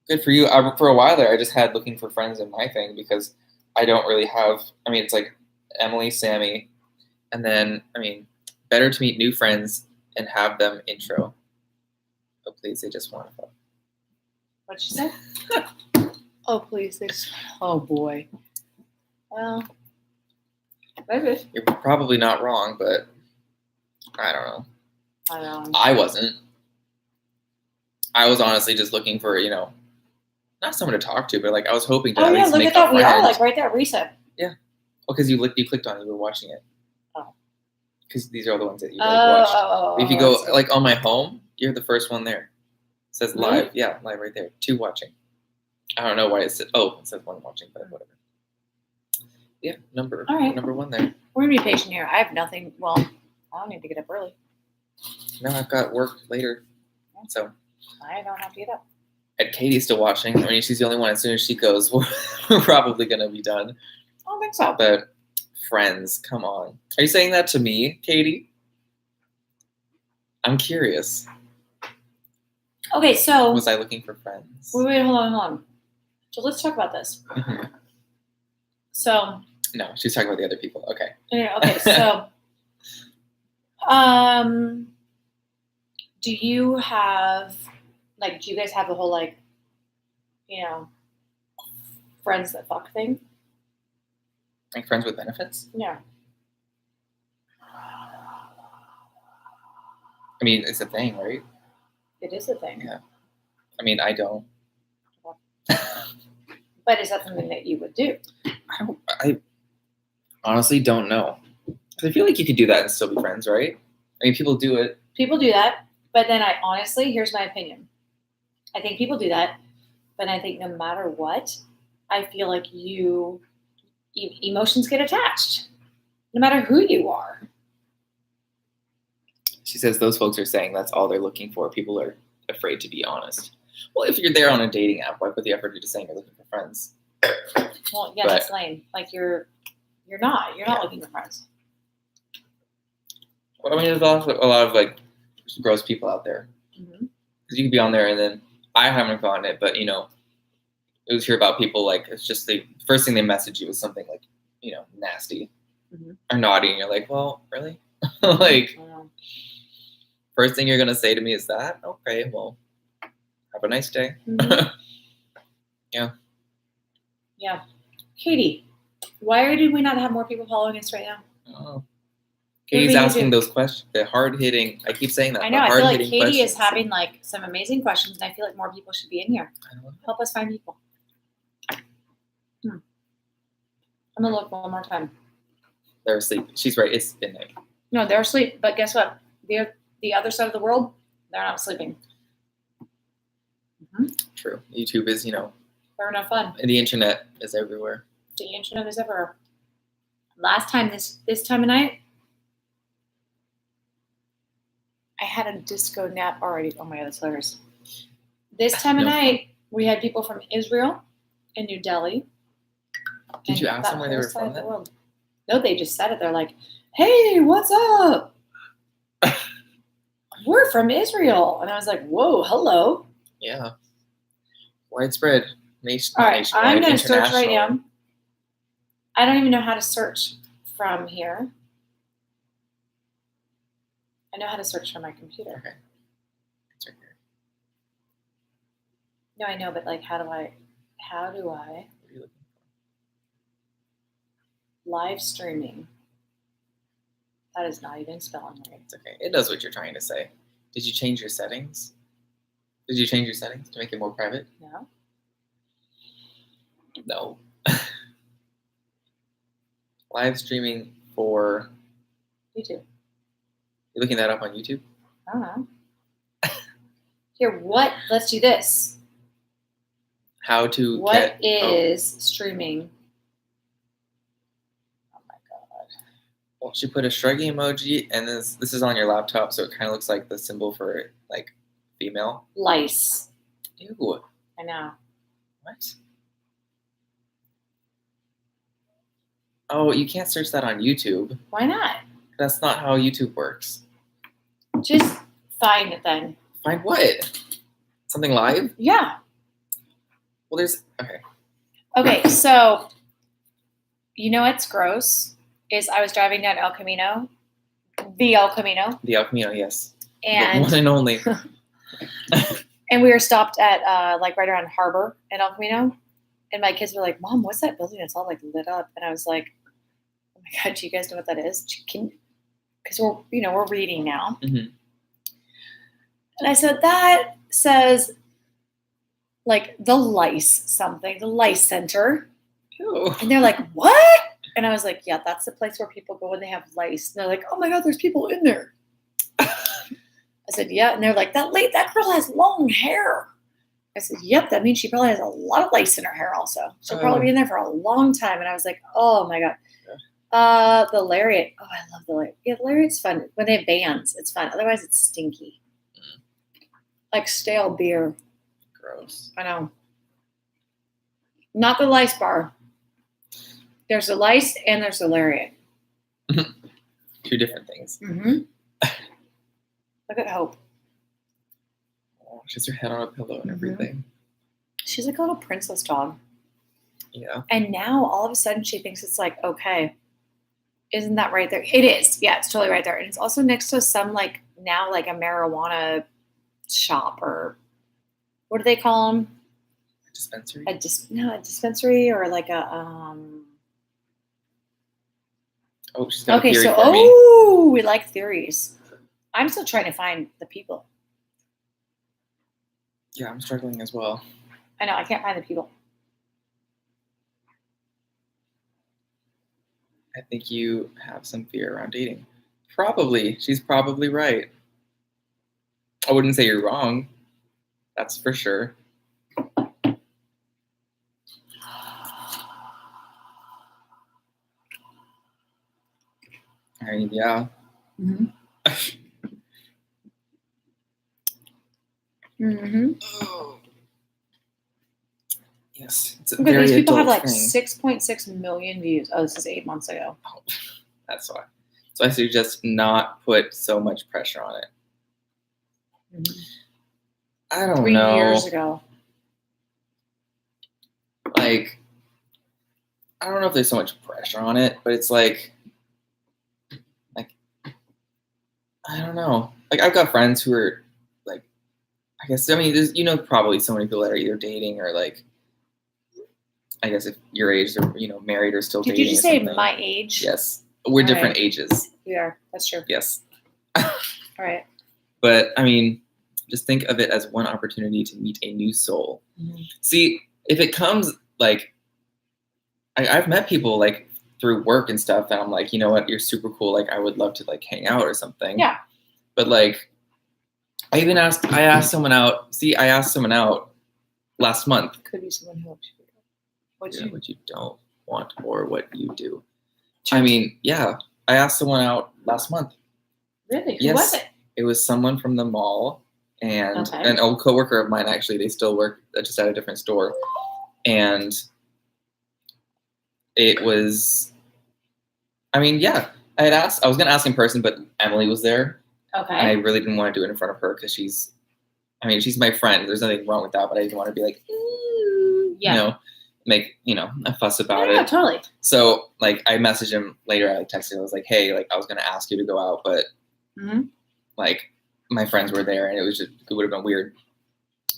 good for you. For a while there, I just had looking for friends in my thing because I don't really have, I mean, it's like Emily, Sammy, and then, I mean, better to meet new friends and have them intro. Oh, please, they just want to fuck. What'd you say? Oh, please. Oh, boy. Well, maybe. You're probably not wrong, but I don't know. I know. I wasn't. I was honestly just looking for, you know, not someone to talk to, but like I was hoping to at least look make at that. a We are friend. like right there, recent. Yeah. Well, because you clicked on it, you were watching it. Oh. Because these are all the ones that you watched. Oh, if you go like on my home, you're the first one there. It says live. Really? Yeah, live right there. 2 watching. I don't know why it says, it says 1 watching, but whatever. Yeah, number 1 there. We're going to be patient here. I have nothing. Well, I don't need to get up early. No, I've got work later. So I don't have to get up. And Katie's still watching. I mean, she's the only one. As soon as she goes, we're probably going to be done. I don't think so. But friends, come on. Are you saying that to me, Katie? I'm curious. Okay, so. Was I looking for friends? Wait, hold on. So let's talk about this. Mm-hmm. So. No, she's talking about the other people. Okay. Okay, so. Do you have, like, do you guys have the whole, like, you know, friends that fuck thing? Like friends with benefits? Yeah. I mean, it's a thing, right? It is a thing. Yeah. I mean, I don't. But is that something that you would do? I honestly don't know. Because I feel like you could do that and still be friends, right? I mean, people do it. People do that. But then here's my opinion. I think people do that. But I think no matter what, I feel like emotions get attached. No matter who you are. She says those folks are saying that's all they're looking for. People are afraid to be honest. Well, if you're there on a dating app, why put the effort into saying you're looking for friends? Well, yeah, that's lame. Like you're not looking for friends. Well, I mean, there's also a lot of like gross people out there. Mm-hmm. Because you can be on there and then I haven't gotten it, but you know, it was hear about people like it's just the first thing they message you was something like, you know, nasty or naughty, and you're like, well, really? Like, first thing you're gonna say to me is that? Okay, well, have a nice day. Mm-hmm. Yeah. Yeah. Katie, why did we not have more people following us right now? Oh. Katie's asking those questions, the hard-hitting, I keep saying that. I know, I feel like Katie is having like some amazing questions, and I feel like more people should be in here. Help us find people. I'm gonna look one more time. They're asleep. She's right. It's midnight. No, they're asleep. But guess what? They're the other side of the world. They're not sleeping. True. YouTube is, They're no fun. and the internet is everywhere. The internet is everywhere. Last time this time of night, I had a disco nap already. Oh my god, that's hilarious. This time of night, we had people from Israel and New Delhi. Did you ask them where they were from? No, they just said it. They're like, "Hey, what's up? We're from Israel," and I was like, "Whoa, hello." Yeah. Widespread. All right, I'm going to search right now. I don't even know how to search from here. I know how to search from my computer. Okay. It's right here. No, I know, but like, how do I? What are you looking Live streaming. That is not even spelling right. It's okay. It does what you're trying to say. Did you change your settings? Did you change your settings to make it more private? No. No. Live streaming for YouTube. You're looking that up on YouTube? I don't know. Here, what? Let's do this. How to What is streaming? Oh my god. Well, she put a shrugging emoji, and this is on your laptop, so it kind of looks like the symbol for like female. Lice. Ew. I know. What? Oh, you can't search that on YouTube. Why not? That's not how YouTube works. Just find it then. Find what? Something live? Yeah. Well, there's okay. Okay, so you know what's gross is I was driving down El Camino, the El Camino, Yes. and The one and only. and we were stopped at like right around Harbor in El Camino, and my kids were like, "Mom, what's that building? It's all like lit up." And I was like, "Oh my god, do you guys know what that is?" Because we're reading now, Mm-hmm. and I said that says like the lice center. Ew. And they're like, "What?" And I was like, "Yeah, that's the place where people go when they have lice." And they're like, "Oh my god, there's people in there." I said, "Yeah." And they're like, that girl has long hair. I said, "Yep, that means she probably has a lot of lice in her hair also. She'll probably be in there for a long time." And I was like, "Oh my god." The lariat. Oh, I love the lariat. Yeah, the lariat's fun. When they have bands, it's fun. Otherwise, it's stinky. Like stale beer. Gross. I know. Not the lice bar. There's the lice and there's the lariat. Two different things. Mm-hmm. Look at Hope. Oh, she has her head on a pillow and everything. She's like a little princess dog. Yeah. And now all of a sudden she thinks it's like, okay, isn't that right there? It is. Yeah, it's totally right there. And it's also next to some like now like a marijuana shop or what do they call them? Dispensary? A dispensary or like a Oh, she's got okay, a theory so for me. we like theories. I'm still trying to find the people. Yeah, I'm struggling as well. I know, I can't find the people. I think you have some fear around dating. Probably. She's probably right. I wouldn't say you're wrong. That's for sure. I mean, yeah. Mm-hmm. Mm-hmm. Oh. Yes, it's a Okay, very these people have adult like thing. 6.6 million views. Oh, this is 8 months ago. Oh, that's why. So I suggest not put so much pressure on it. Mm-hmm. I don't 3 know. years ago. Like, I don't know if there's so much pressure on it, but it's like, I don't know. Like, I've got friends who are like, I guess, I mean, there's, probably so many people that are either dating or like, I guess if your age, they're, married or still Did dating. you just or say something. my age? Yes. We're All different right. ages. We are. That's true. Yes. All right. But, I mean, just think of it as one opportunity to meet a new soul. Mm-hmm. See, if it comes, like, I've met people like through work and stuff, and I'm like, you know what, you're super cool. Like, I would love to like hang out or something. Yeah. But like, I asked someone out. See, I asked someone out last month. Could be someone who helps you. What you don't want or what you do. I mean, yeah, I asked someone out last month. Really? Yes, Who was it? It was someone from the mall and Okay. an old coworker of mine. Actually, they still work just at a different store, and it was. I mean, yeah, I had asked. I was gonna ask in person, but Emily was there. Okay. And I really didn't want to do it in front of her because she's my friend. There's nothing wrong with that, but I didn't want to be like, make a fuss about it. Yeah, totally. So like, I messaged him later. I texted him. I was like, hey, like I was gonna ask you to go out, but like my friends were there, and it would have been weird.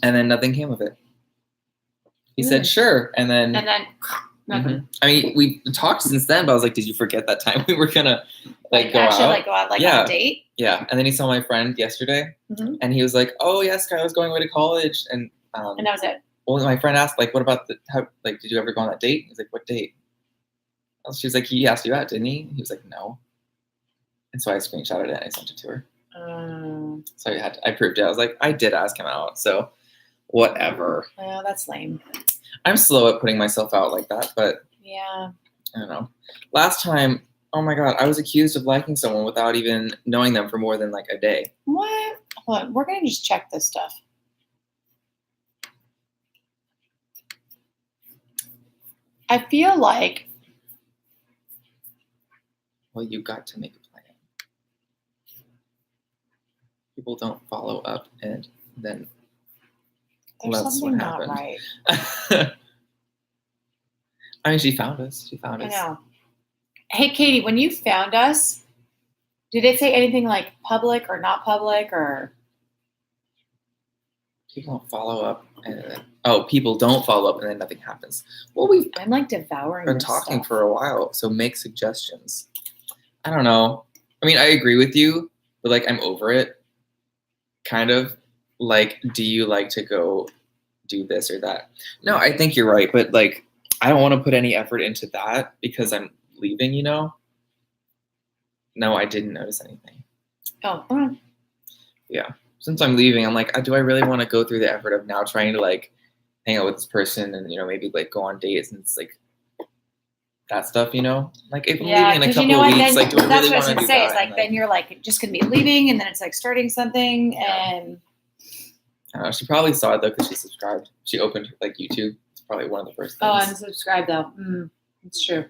And then nothing came of it. He said sure, and then nothing. I mean, we talked since then, but I was like, did you forget that time we were gonna like go actually, out? go out on a date? Yeah. And then he saw my friend yesterday, and he was like, oh yeah, Skyler's going away to college, and that was it. Well, my friend asked, like, what about did you ever go on that date? He's like, what date? She was like, he asked you out, didn't he? He was like, no. And so I screenshotted it and I sent it to her. So I proved it. I was like, I did ask him out, so whatever. Well, that's lame. I'm slow at putting myself out like that, but yeah, I don't know. Last time, oh my God, I was accused of liking someone without even knowing them for more than like a day. What? Hold on, we're gonna just check this stuff. I feel like. Well, you got to make a plan. People don't follow up, and then there's that's something what not happened. Right. I mean, she found us. I know. Hey, Katie, when you found us, did it say anything like public or not public or? People don't follow up, and then, people don't follow up, and then nothing happens. Well, I'm like devouring. Been talking for a while, so make suggestions. I don't know. I mean, I agree with you, but like, I'm over it. Kind of like, do you like to go do this or that? No, I think you're right, but like, I don't want to put any effort into that because I'm leaving. No, I didn't notice anything. Oh, yeah. Since I'm leaving, I'm like, do I really want to go through the effort of now trying to like hang out with this person and maybe like go on dates and it's like that stuff, like if I'm leaving in a couple of weeks, like do I really want to do that? It's like then you're like just gonna be leaving and then it's like starting something and I don't know, she probably saw it though because she subscribed. She opened like YouTube. It's probably one of the first things. Oh, I'm subscribed though. It's true.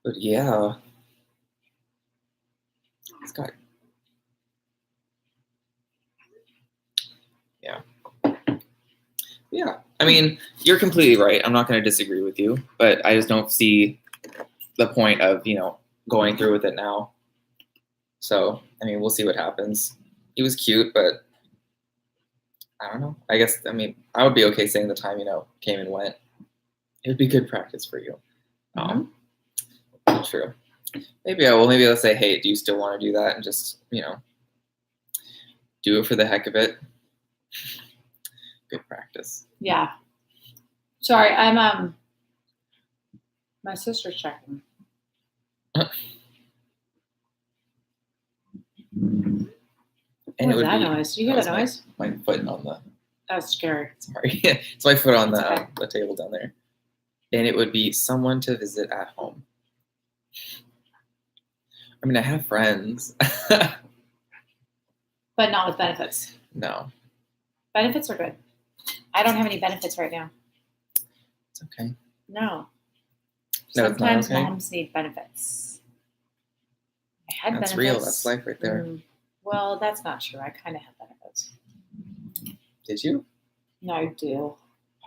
But yeah. Scott. Yeah. I mean, you're completely right. I'm not going to disagree with you, but I just don't see the point of, going through with it now. So, I mean, we'll see what happens. He was cute, but I don't know. I guess, I would be okay saying the time, came and went. It would be good practice for you. True. Maybe maybe I'll say, hey, do you still want to do that? And just, do it for the heck of it. Good practice. Yeah. Sorry, I'm my sister's checking. And what was that noise? You hear that noise? My foot on the. That was scary. Sorry. It's my foot on the table down there. And it would be someone to visit at home. I mean, I have friends. But not with benefits. No. Benefits are good. I don't have any benefits right now. It's okay. No. No, sometimes it's not okay. Moms need benefits. I had That's benefits. real. That's life right there. Well, that's not true. I kind of have benefits. Did you? No, I do.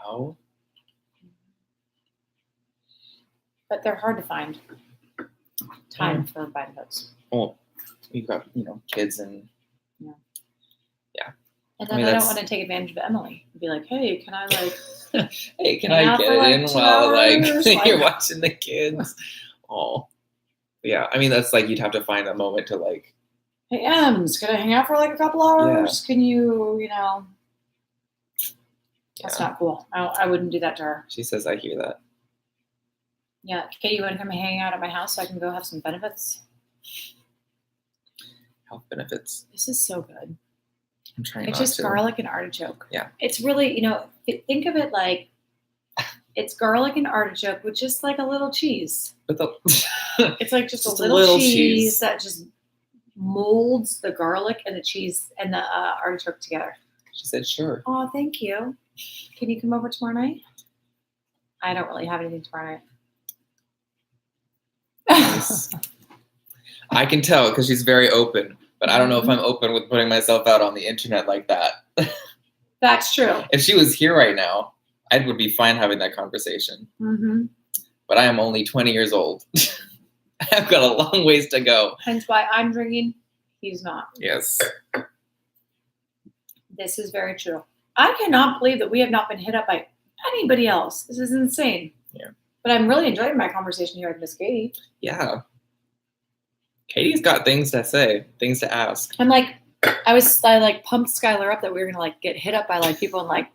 Oh. But they're hard to find. Time for benefits. Well, you've got, kids and... Yeah. And then I don't want to take advantage of Emily. Be like, hey, can I hey, can I get it in while you're watching the kids? Oh. Yeah, that's like you'd have to find a moment to like... Hey, Ems, can I hang out for like a couple hours? Yeah. Can you, That's not cool. I wouldn't do that to her. She says I hear that. Yeah, Katie, you want to come hang out at my house so I can go have some benefits? Health benefits. This is so good. I'm trying It's not just to. garlic and artichoke. Yeah. It's really, think of it like it's garlic and artichoke with just like a little cheese. It's like just a little cheese that just molds the garlic and the cheese and the artichoke together. She said, sure. Oh, thank you. Can you come over tomorrow night? I don't really have anything tomorrow night. Nice. I can tell because she's very open, but I don't know if I'm open with putting myself out on the internet like that. That's true. If she was here right now, I would be fine having that conversation. Mm-hmm. But I am only 20 years old. I've got a long ways to go. Hence why I'm drinking. He's not. Yes. This is very true. I cannot believe that we have not been hit up by anybody else. This is insane. Yeah. But I'm really enjoying my conversation here with Miss Katie. Yeah. Katie's got things to say, things to ask. I'm like, I pumped Skyler up that we were gonna get hit up by people in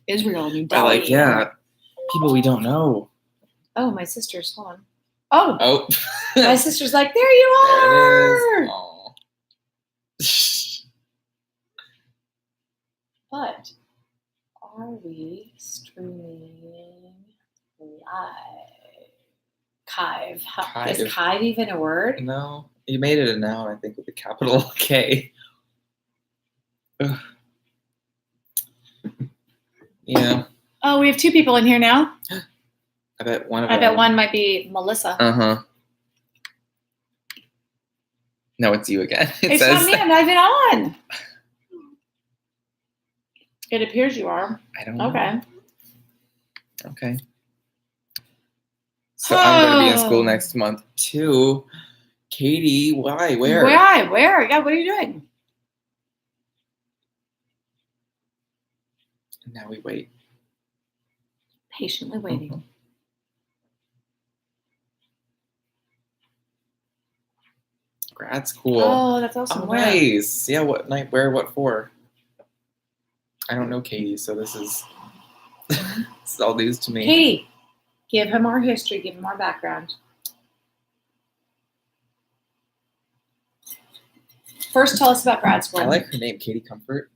Israel and New Delhi. People we don't know. Oh, my sister's hold on. Oh, Oh. my sister's like, there you are. There it is. But are we streaming live? Kive. Is Kive even a word? No, you made it a noun, I think, with a capital K. Ugh. Yeah. Oh, we have 2 people in here now. I bet one might be Melissa. Uh-huh. No, it's you again. It's not me. I'm not even on. It appears you are. I don't know. Okay. Okay. So I'm going to be in school next month too. Katie, why? Where? Where? Yeah, what are you doing? And now we wait. Patiently waiting. Mm-hmm. Grad school. Oh, that's awesome. Oh, Where? nice. Yeah, what night? Where? What for? I don't know Katie, so this is all news to me. Katie, give him our history. Give him our background. First, tell us about grad school. I like her name, Katie Comfort.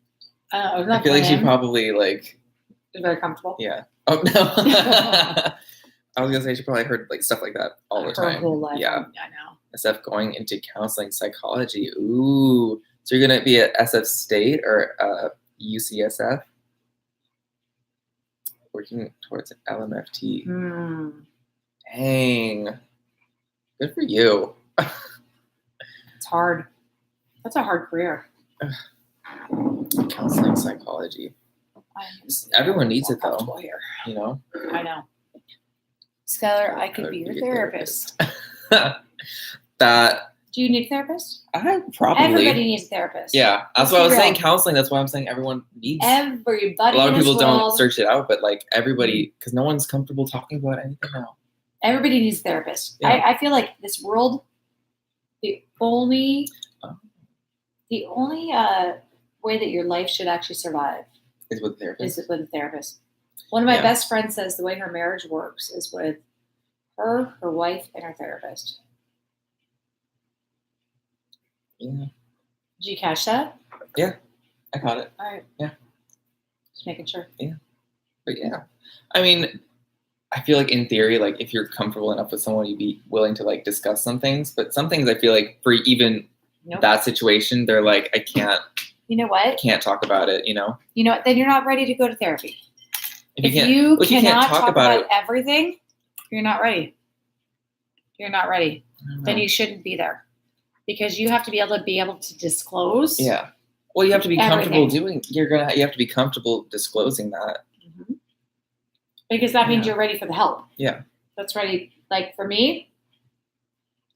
I feel like she probably is very comfortable. Yeah. Oh no. I was gonna say she probably heard stuff like that all the time. Her whole life. Yeah. I know. SF going into counseling psychology. Ooh. So you're gonna be at SF State or UCSF? Working towards an LMFT. Dang. Good for you. It's hard. That's a hard career. Counseling psychology. Everyone needs it though. Here. You know? I know. Skyler, I could be your therapist. Do you need a therapist? I probably. Everybody needs a therapist. Yeah, that's why I was saying counseling. That's why I'm saying everyone needs. Everybody. A lot of people don't search it out, but everybody, because no one's comfortable talking about anything now. Everybody needs a therapist. Yeah. I feel like this world, the only way that your life should actually survive is with a therapist. Is with a therapist. One of my best friends says the way her marriage works is with her wife, and her therapist. Yeah. Did you catch that? Yeah, I caught it. All right. Yeah. Just making sure. Yeah. But yeah, I mean, I feel like in theory, if you're comfortable enough with someone, you'd be willing to discuss some things. But some things I feel like for even that situation, they're like, I can't. You know what? I can't talk about it. You know. You know what? Then you're not ready to go to therapy. If you cannot talk about everything, you're not ready. You're not ready. Then you shouldn't be there. Because you have to be able to disclose. Yeah. Well, you have to be comfortable doing. You have to be comfortable disclosing that. Mm-hmm. Because that means you're ready for the help. Yeah. That's ready. Like for me,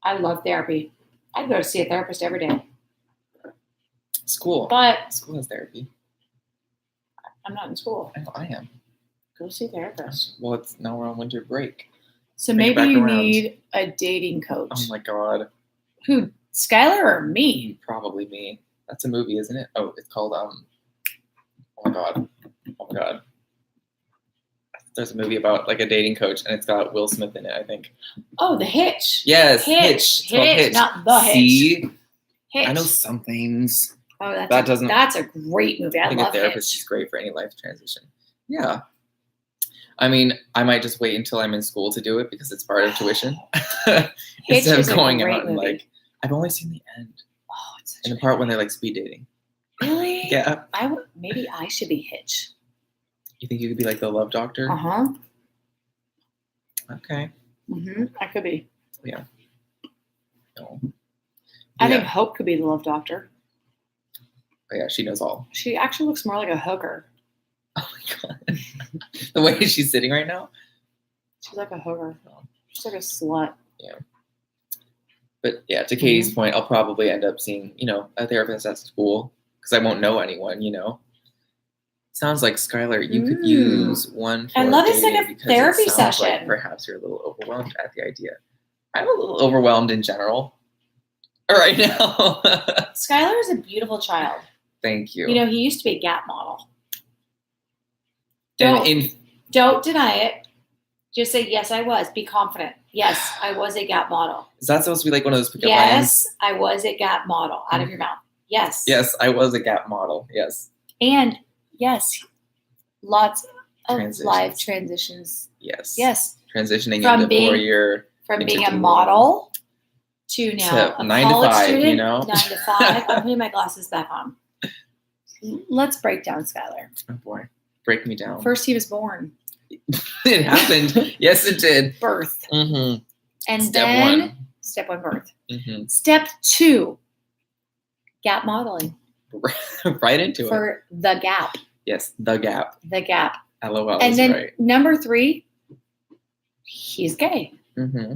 I love therapy. I'd go to see a therapist every day. School. But school is therapy. I'm not in school. I am. Go see a therapist. Well, now we're on winter break. So maybe you need a dating coach. Oh my God. Who? Skyler or me? Probably me. That's a movie, isn't it? Oh, it's called Oh my God. There's a movie about like a dating coach, and it's got Will Smith in it, I think. Oh, The Hitch. Yes, Hitch. It's called Hitch. Not The Hitch. See? Hitch. I know some things. Oh, That's a great movie. I think love a therapist Hitch. is great for any life transition. Yeah. I mean, I might just wait until I'm in school to do it because it's part of tuition. Instead of going out and like, I've only seen the end. Oh, it's such and the part when they're like speed dating. Really? Yeah. Maybe I should be Hitch. You think you could be like the love doctor? Uh-huh. Okay. I could be. Yeah. No. I think Hope could be the love doctor. Oh, yeah, she knows all. She actually looks more like a hooker. Oh my god. The way she's sitting right now? She's like a hooker. She's like a slut. Yeah. But yeah, to Katie's point, I'll probably end up seeing, a therapist at school because I won't know anyone, Sounds like, Skyler, you could use one for I love this like a therapy session. Like perhaps you're a little overwhelmed at the idea. I'm a little overwhelmed in general right now. Skyler is a beautiful child. Thank you. He used to be a Gap model. Don't deny it. Just say, yes, I was. Be confident. Yes, I was a Gap model. Is that supposed to be like one of those pickup lines? Yes, I was a Gap model. Out of your mouth. Yes. Yes, I was a Gap model. Yes. And yes, lots of life transitions. Yes. Yes. Transitioning into 4-year. From being a model to now a 9 college to 5, student. 9 to 5. I'm putting my glasses back on. Let's break down Skyler. Oh boy. Break me down. First, he was born. It happened. Yes, it did. Birth. Mm-hmm. And step 1, birth. Mm-hmm. Step 2, Gap modeling. Right into it. For the Gap. Yes, the Gap. The Gap. LOL. And then right. number 3, he's gay. Mm-hmm.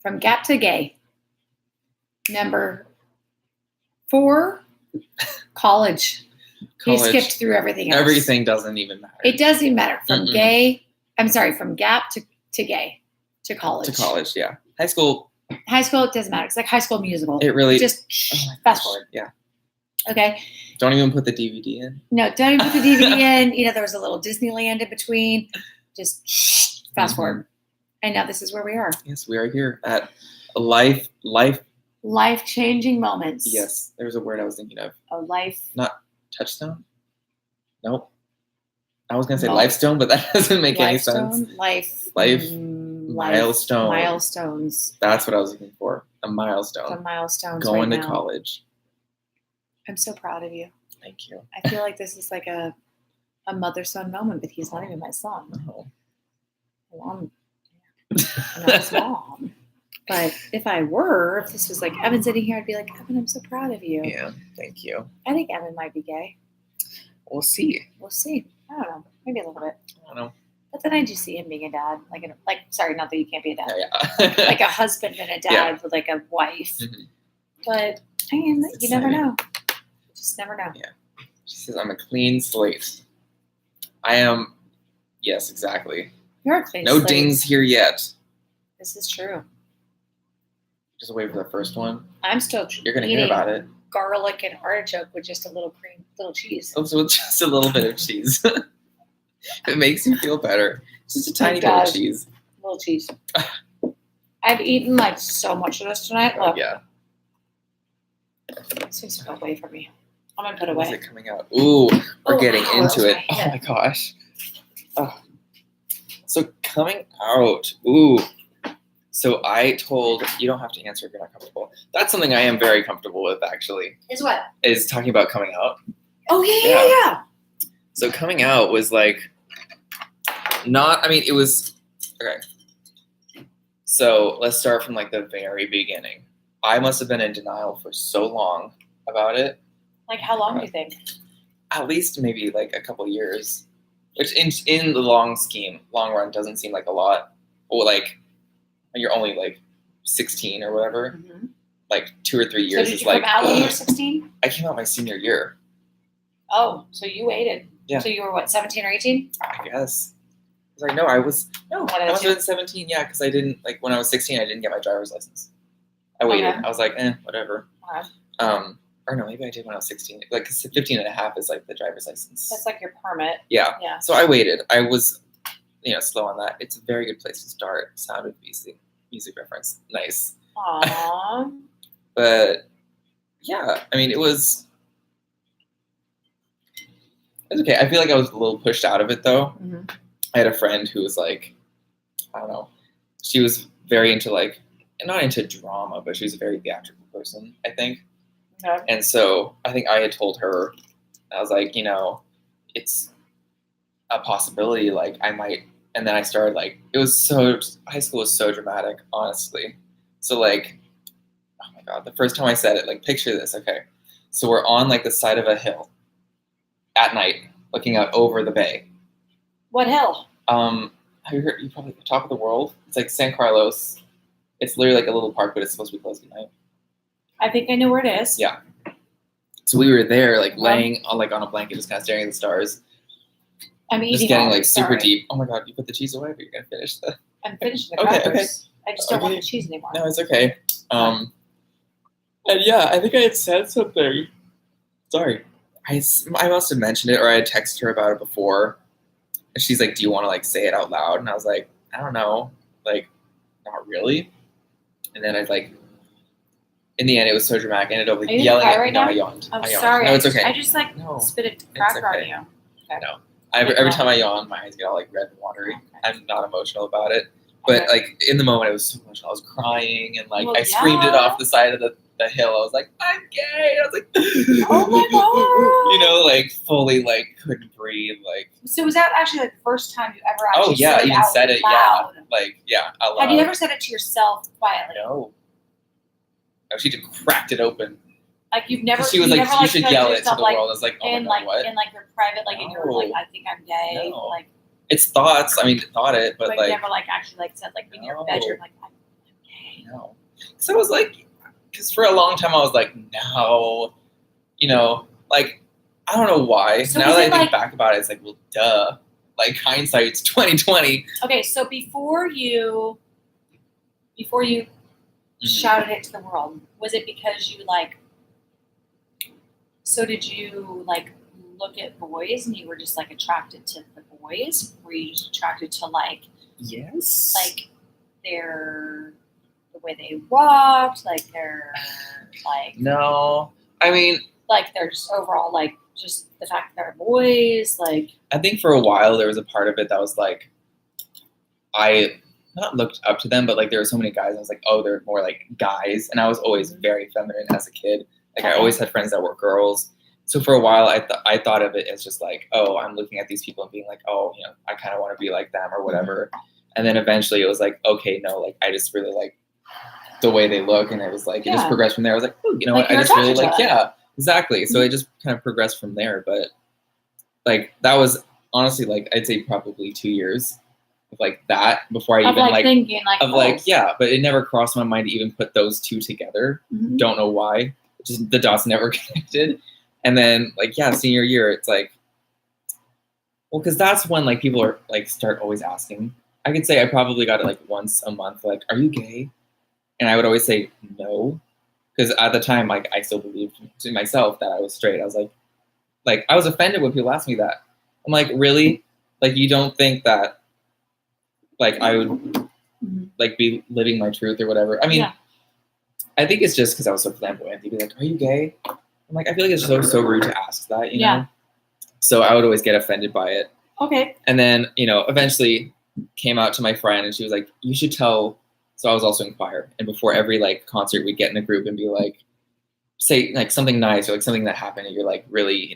From Gap to gay. Number 4, college. He skipped through everything else. Everything doesn't even matter. It doesn't even matter. From Gap to gay to college. To college, yeah. High school, it doesn't matter. It's like High School Musical. It really just fast forward. Yeah. Okay. Don't even put the DVD in. No, don't even put the DVD in. There was a little Disneyland in between. Just fast forward. And now this is where we are. Yes, we are here at life-changing moments. Yes, there's a word I was thinking of. A life. Not touchstone? Nope. I was going to say lifestone, but that doesn't make any sense. Milestone. Milestones. That's what I was looking for. A milestone. The milestones. Going to college. I'm so proud of you. Thank you. I feel like this is like a mother-son moment, but he's not even my son. No. Well, I'm not his mom. But if this was like Evan sitting here, I'd be like, Evan, I'm so proud of you. Yeah, thank you. I think Evan might be gay. We'll see. I don't know. Maybe a little bit. I don't know. But then I do see him being a dad. Sorry, not that you can't be a dad. Yeah. Like a husband and a dad with like a wife. Mm-hmm. But you never know. You just never know. Yeah. She says, I'm a clean slate. I am. Yes, exactly. You're a clean slate. No slate. dings here yet. This is true. Just wait for the first one. I'm still You're going to hear about it. Garlic and artichoke with just a little cheese. Oh, so it's just a little bit of cheese. It makes you feel better. It's just a tiny bit of cheese. A little cheese. I've eaten so much of this tonight. Look. Yeah. It seems to go away from me. I'm going to put it away. Is it coming out? Ooh, we're getting into it. Oh my gosh. Oh. So coming out. Ooh. So I told, you don't have to answer if you're not comfortable. That's something I am very comfortable with, actually. Is what? Is talking about coming out. Oh, yeah. So coming out was it was, okay. So let's start from the very beginning. I must have been in denial for so long about it. Like how long do you think? At least maybe a couple years, which in the long run doesn't seem like a lot. Or you're only 16 or whatever. Mm-hmm. 2 or 3 years. So did you come out when you were 16? I came out my senior year. Oh, so you waited. Yeah. So you were what, 17 or 18? I guess. I must have been 17. Yeah, because I didn't when I was 16, I didn't get my driver's license. I waited. Okay. I was like, whatever. Okay. Or no, maybe I did when I was 16. 15 and a half is the driver's license. That's your permit. Yeah. Yeah. So I waited. I was, slow on that. It's a very good place to start. Sound of music reference. Nice. Aww. But yeah, I mean, it was okay. I feel like I was a little pushed out of it though. Mm-hmm. I had a friend who was like, I don't know, she was very into like, not into drama, but she was a very theatrical person, I think. Okay. And so I think I had told her, I was like, it's a possibility, like I might, and then I started like, high school was so dramatic, honestly. So like, oh my God, the first time I said it, like picture this, okay. So we're on like the side of a hill at night, looking out over the bay. What hill? Have you heard, probably Top of the World? It's like San Carlos. It's literally like a little park, but it's supposed to be closed at night. I think I know where it is. Yeah. So we were there, like laying on a blanket, just kind of staring at the stars. I'm eating. Just getting like super sorry. deep. Oh my God, you put the cheese away, but you're gonna finish the. I'm finishing the crackers. Okay. I just don't want the cheese anymore. No, it's okay. And yeah, I think I had said something. Sorry, I must have mentioned it, or I had texted her about it before. And she's like, "Do you want to like say it out loud?" And I was like, "I don't know, like, not really." And then I like, in the end, it was so dramatic. I ended up like yelling at me. No, I yawned. I'm I yawned. sorry. No, it's okay. I just like spit a cracker on you. Okay. No, every time I yawn, my eyes get all like red and watery. Okay. I'm not emotional about it, but like in the moment, it was so emotional. I was crying and like I screamed it off the side of the hill. I was like, "I'm gay!" I was like, "Oh my God!" Like fully like couldn't breathe. Like, so was that actually like the first time you ever actually? Oh yeah, even said it. Loud? Yeah, like out loud. Have you ever said it to yourself quietly? No. No, she just cracked it open. Like you've never. She was like, "You should yell it to the world." I was like, "Oh my God, what?" In like your private, like in your like, I think I'm gay. No. Like it's thoughts. I mean, thought it, but like never like actually like said like in your bedroom like I'm gay. No, because I was like, because for a long time I was like, no, like I don't know why. So now that I think back about it, it's like, well, duh. Like hindsight's 2020. Okay, so before you shouted it to the world, was it because you like? So did you like look at boys and you were just like attracted to the boys? Were you just attracted to like? Yes. Like the way they walked, like their like. No, I mean. Like their just overall like just the fact that they're boys, like. I think for a while there was a part of it that was like, I not looked up to them, but like there were so many guys. I was like, oh, they're more like guys, and I was always very feminine as a kid. Like I always had friends that were girls. So for a while, I thought of it as just like, oh, I'm looking at these people and being like, oh, I kind of want to be like them or whatever. And then eventually it was like, okay, no, like I just really like the way they look, and it was like it just progressed from there. I was like, oh, what? I just really like, yeah, exactly. So it just kind of progressed from there. But like that was honestly like I'd say probably 2 years of like that before I even like thinking like of like yeah, but it never crossed my mind to even put those two together. Mm-hmm. Don't know why. Just the dots never connected. And then like senior year, it's like, well, because that's when like people are like start always asking. I could say I probably got it like once a month, like, are you gay? And I would always say no, because at the time like I still believed to myself that I was straight. I was like I was offended when people asked me that. I'm like, really? Like you don't think that like I would like be living my truth or whatever? I mean, I think it's just because I was so flamboyant. They'd be like, are you gay? I'm like, I feel like it's so rude to ask that, you know? So I would always get offended by it. Okay. And then, eventually came out to my friend and she was like, you should tell. So I was also in choir. And before every like concert, we'd get in a group and be like, say like something nice or like something that happened. And you're like really,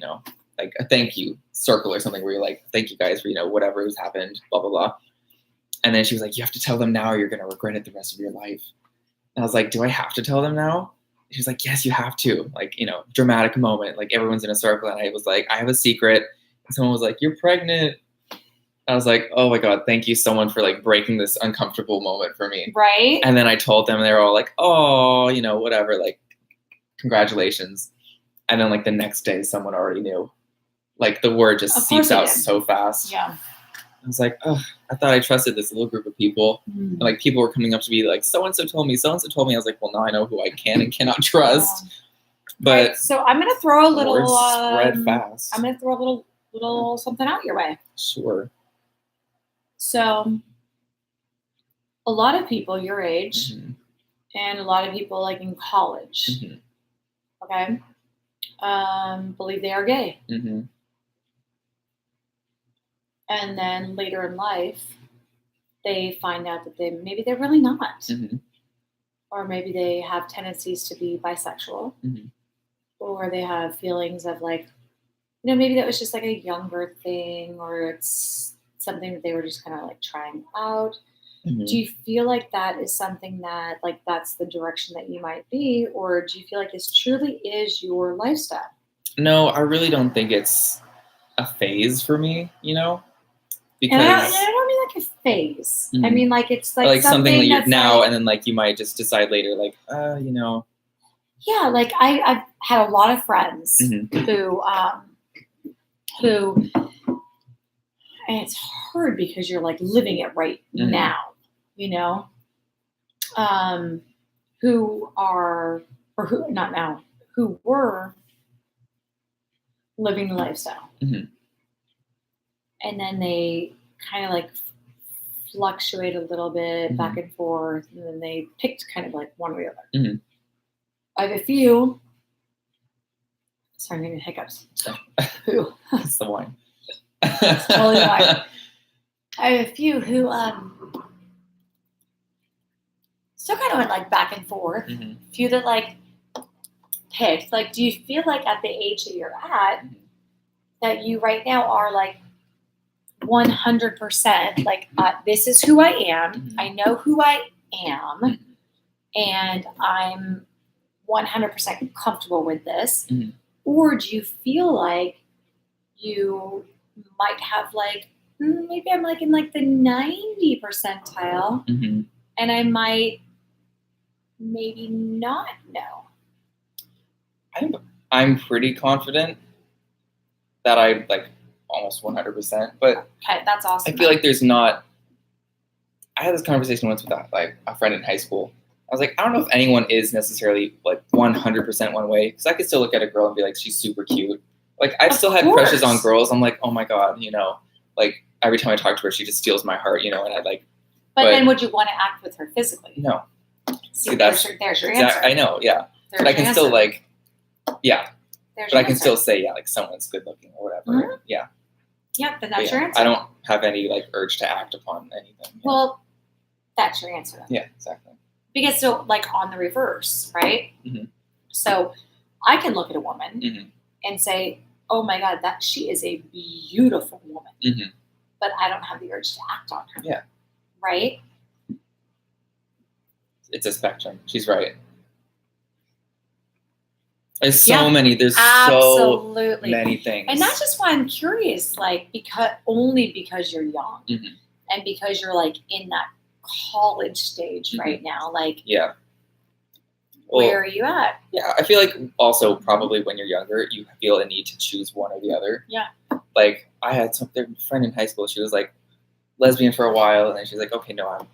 like a thank you circle or something where you're like, thank you guys for, whatever has happened, blah, blah, blah. And then she was like, you have to tell them now or you're going to regret it the rest of your life. And I was like, do I have to tell them now? She was like, yes, you have to. Like, dramatic moment. Like everyone's in a circle. And I was like, I have a secret. And someone was like, you're pregnant. I was like, oh my God, thank you someone for like breaking this uncomfortable moment for me. Right. And then I told them, and they were all like, oh, whatever, like, congratulations. And then like the next day, someone already knew. Like the word just seeps out so fast. Yeah. I was like, oh, I thought I trusted this little group of people. And like people were coming up to me like, so-and-so told me, so-and-so told me. I was like, well, now I know who I can and cannot trust. But right, so I'm going to throw a little, words spread fast. I'm going to throw a little something out your way. Sure. So a lot of people your age Mhm. and a lot of people like in college, Mhm. okay, believe they are gay. Mhm. And then later in life, they find out that maybe they're really not. Mhm. Or maybe they have tendencies to be bisexual, Mhm. or they have feelings of like, maybe that was just like a younger thing, or it's something that they were just kind of like trying out. Mhm. Do you feel like that is something that like that's the direction that you might be, or do you feel like this truly is your lifestyle? No, I really don't think it's a phase for me, And I because don't mean like a phase. I Mhm. mean like it's or like like something that you that's now like, and then like you might just decide later, like, yeah, like I've had a lot of friends Mhm. who, and it's hard because you're like living it right Mhm. now, um, who are, or who, not now, who were living the lifestyle. Mhm. And then they kind of like fluctuate a little bit back and forth, and then they picked kind of like one or the other. Mhm. I have a few, sorry, I'm getting hiccups. Who? It's the wine. It's totally wine. I have a few who still kind of went like back and forth. Mhm. A few that like picked. Like, do you feel like at the age that you're at that you right now are like 100% like this is who I am. Mhm. I know who I am, Mhm. and I'm 100% comfortable with this? Mhm. Or do you feel like you might have like maybe I'm like in like the 90 percentile, Mhm. and I might maybe not know? I'm pretty confident that I like almost 100%, but Okay, that's awesome. I feel like there's not. I had this conversation once with a friend in high school. I was like, I don't know if anyone is necessarily like 100% one way, because I could still look at a girl and be like, she's super cute. Like I've Of still had course. crushes on girls. I'm like, oh my god, like every time I talk to her, she just steals my heart, and I like. But then would you want to act with her physically? No. See, there's your answer. I know, yeah. There's But I can your still answer. like, yeah. There's But I your can answer. still say, yeah, like someone's good looking or whatever. Mhm. Yeah. Yeah, then But that's your answer. I don't have any like urge to act upon anything. Well, that's your answer. Yeah, exactly. Because so like on the reverse, right? Mhm. So I can look at a woman Mhm. and say, oh my God, that she is a beautiful woman. Mhm. But I don't have the urge to act on her. Yeah. Right? It's a spectrum. She's right. There's Yeah, so many. There's absolutely. so many things. And that's just why I'm curious, like only because you're young Mhm. and because you're like in that college stage Mhm. right now. Like, Yeah. Well, where are you at? yeah, I feel like also probably when you're younger, you feel a need to choose one or the other. Yeah. Like I had a friend in high school. She was like lesbian for a while, and then she's like, okay, no, I'm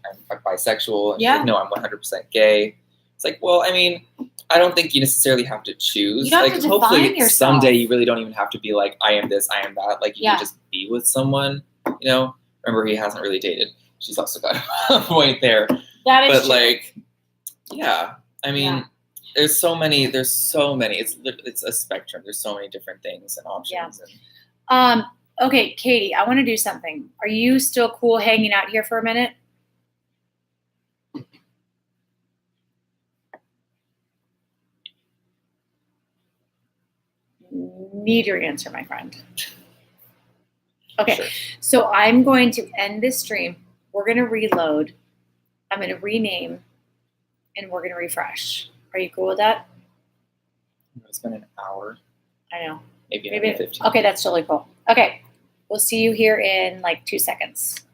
bisexual. And she's Yeah. like, no, I'm 100% gay. It's like, well, I mean, I don't think you necessarily have to choose. You don't like, have to hopefully define yourself. someday you really don't even have to be like, I am this, I am that. Like, you Yeah. can just be with someone. Remember, he hasn't really dated. She's also got a point there. That is But true. like, yeah, I mean. Yeah. There's so many. It's a spectrum. There's so many different things and options. Yeah. Okay, Katie, I want to do something. Are you still cool hanging out here for a minute? Need your answer, my friend. Okay, Sure. So I'm going to end this stream. We're going to reload. I'm going to rename, and we're going to refresh. Are you cool with that? It's been an hour. I know. Maybe 15. Okay, that's totally cool. Okay, we'll see you here in like 2 seconds.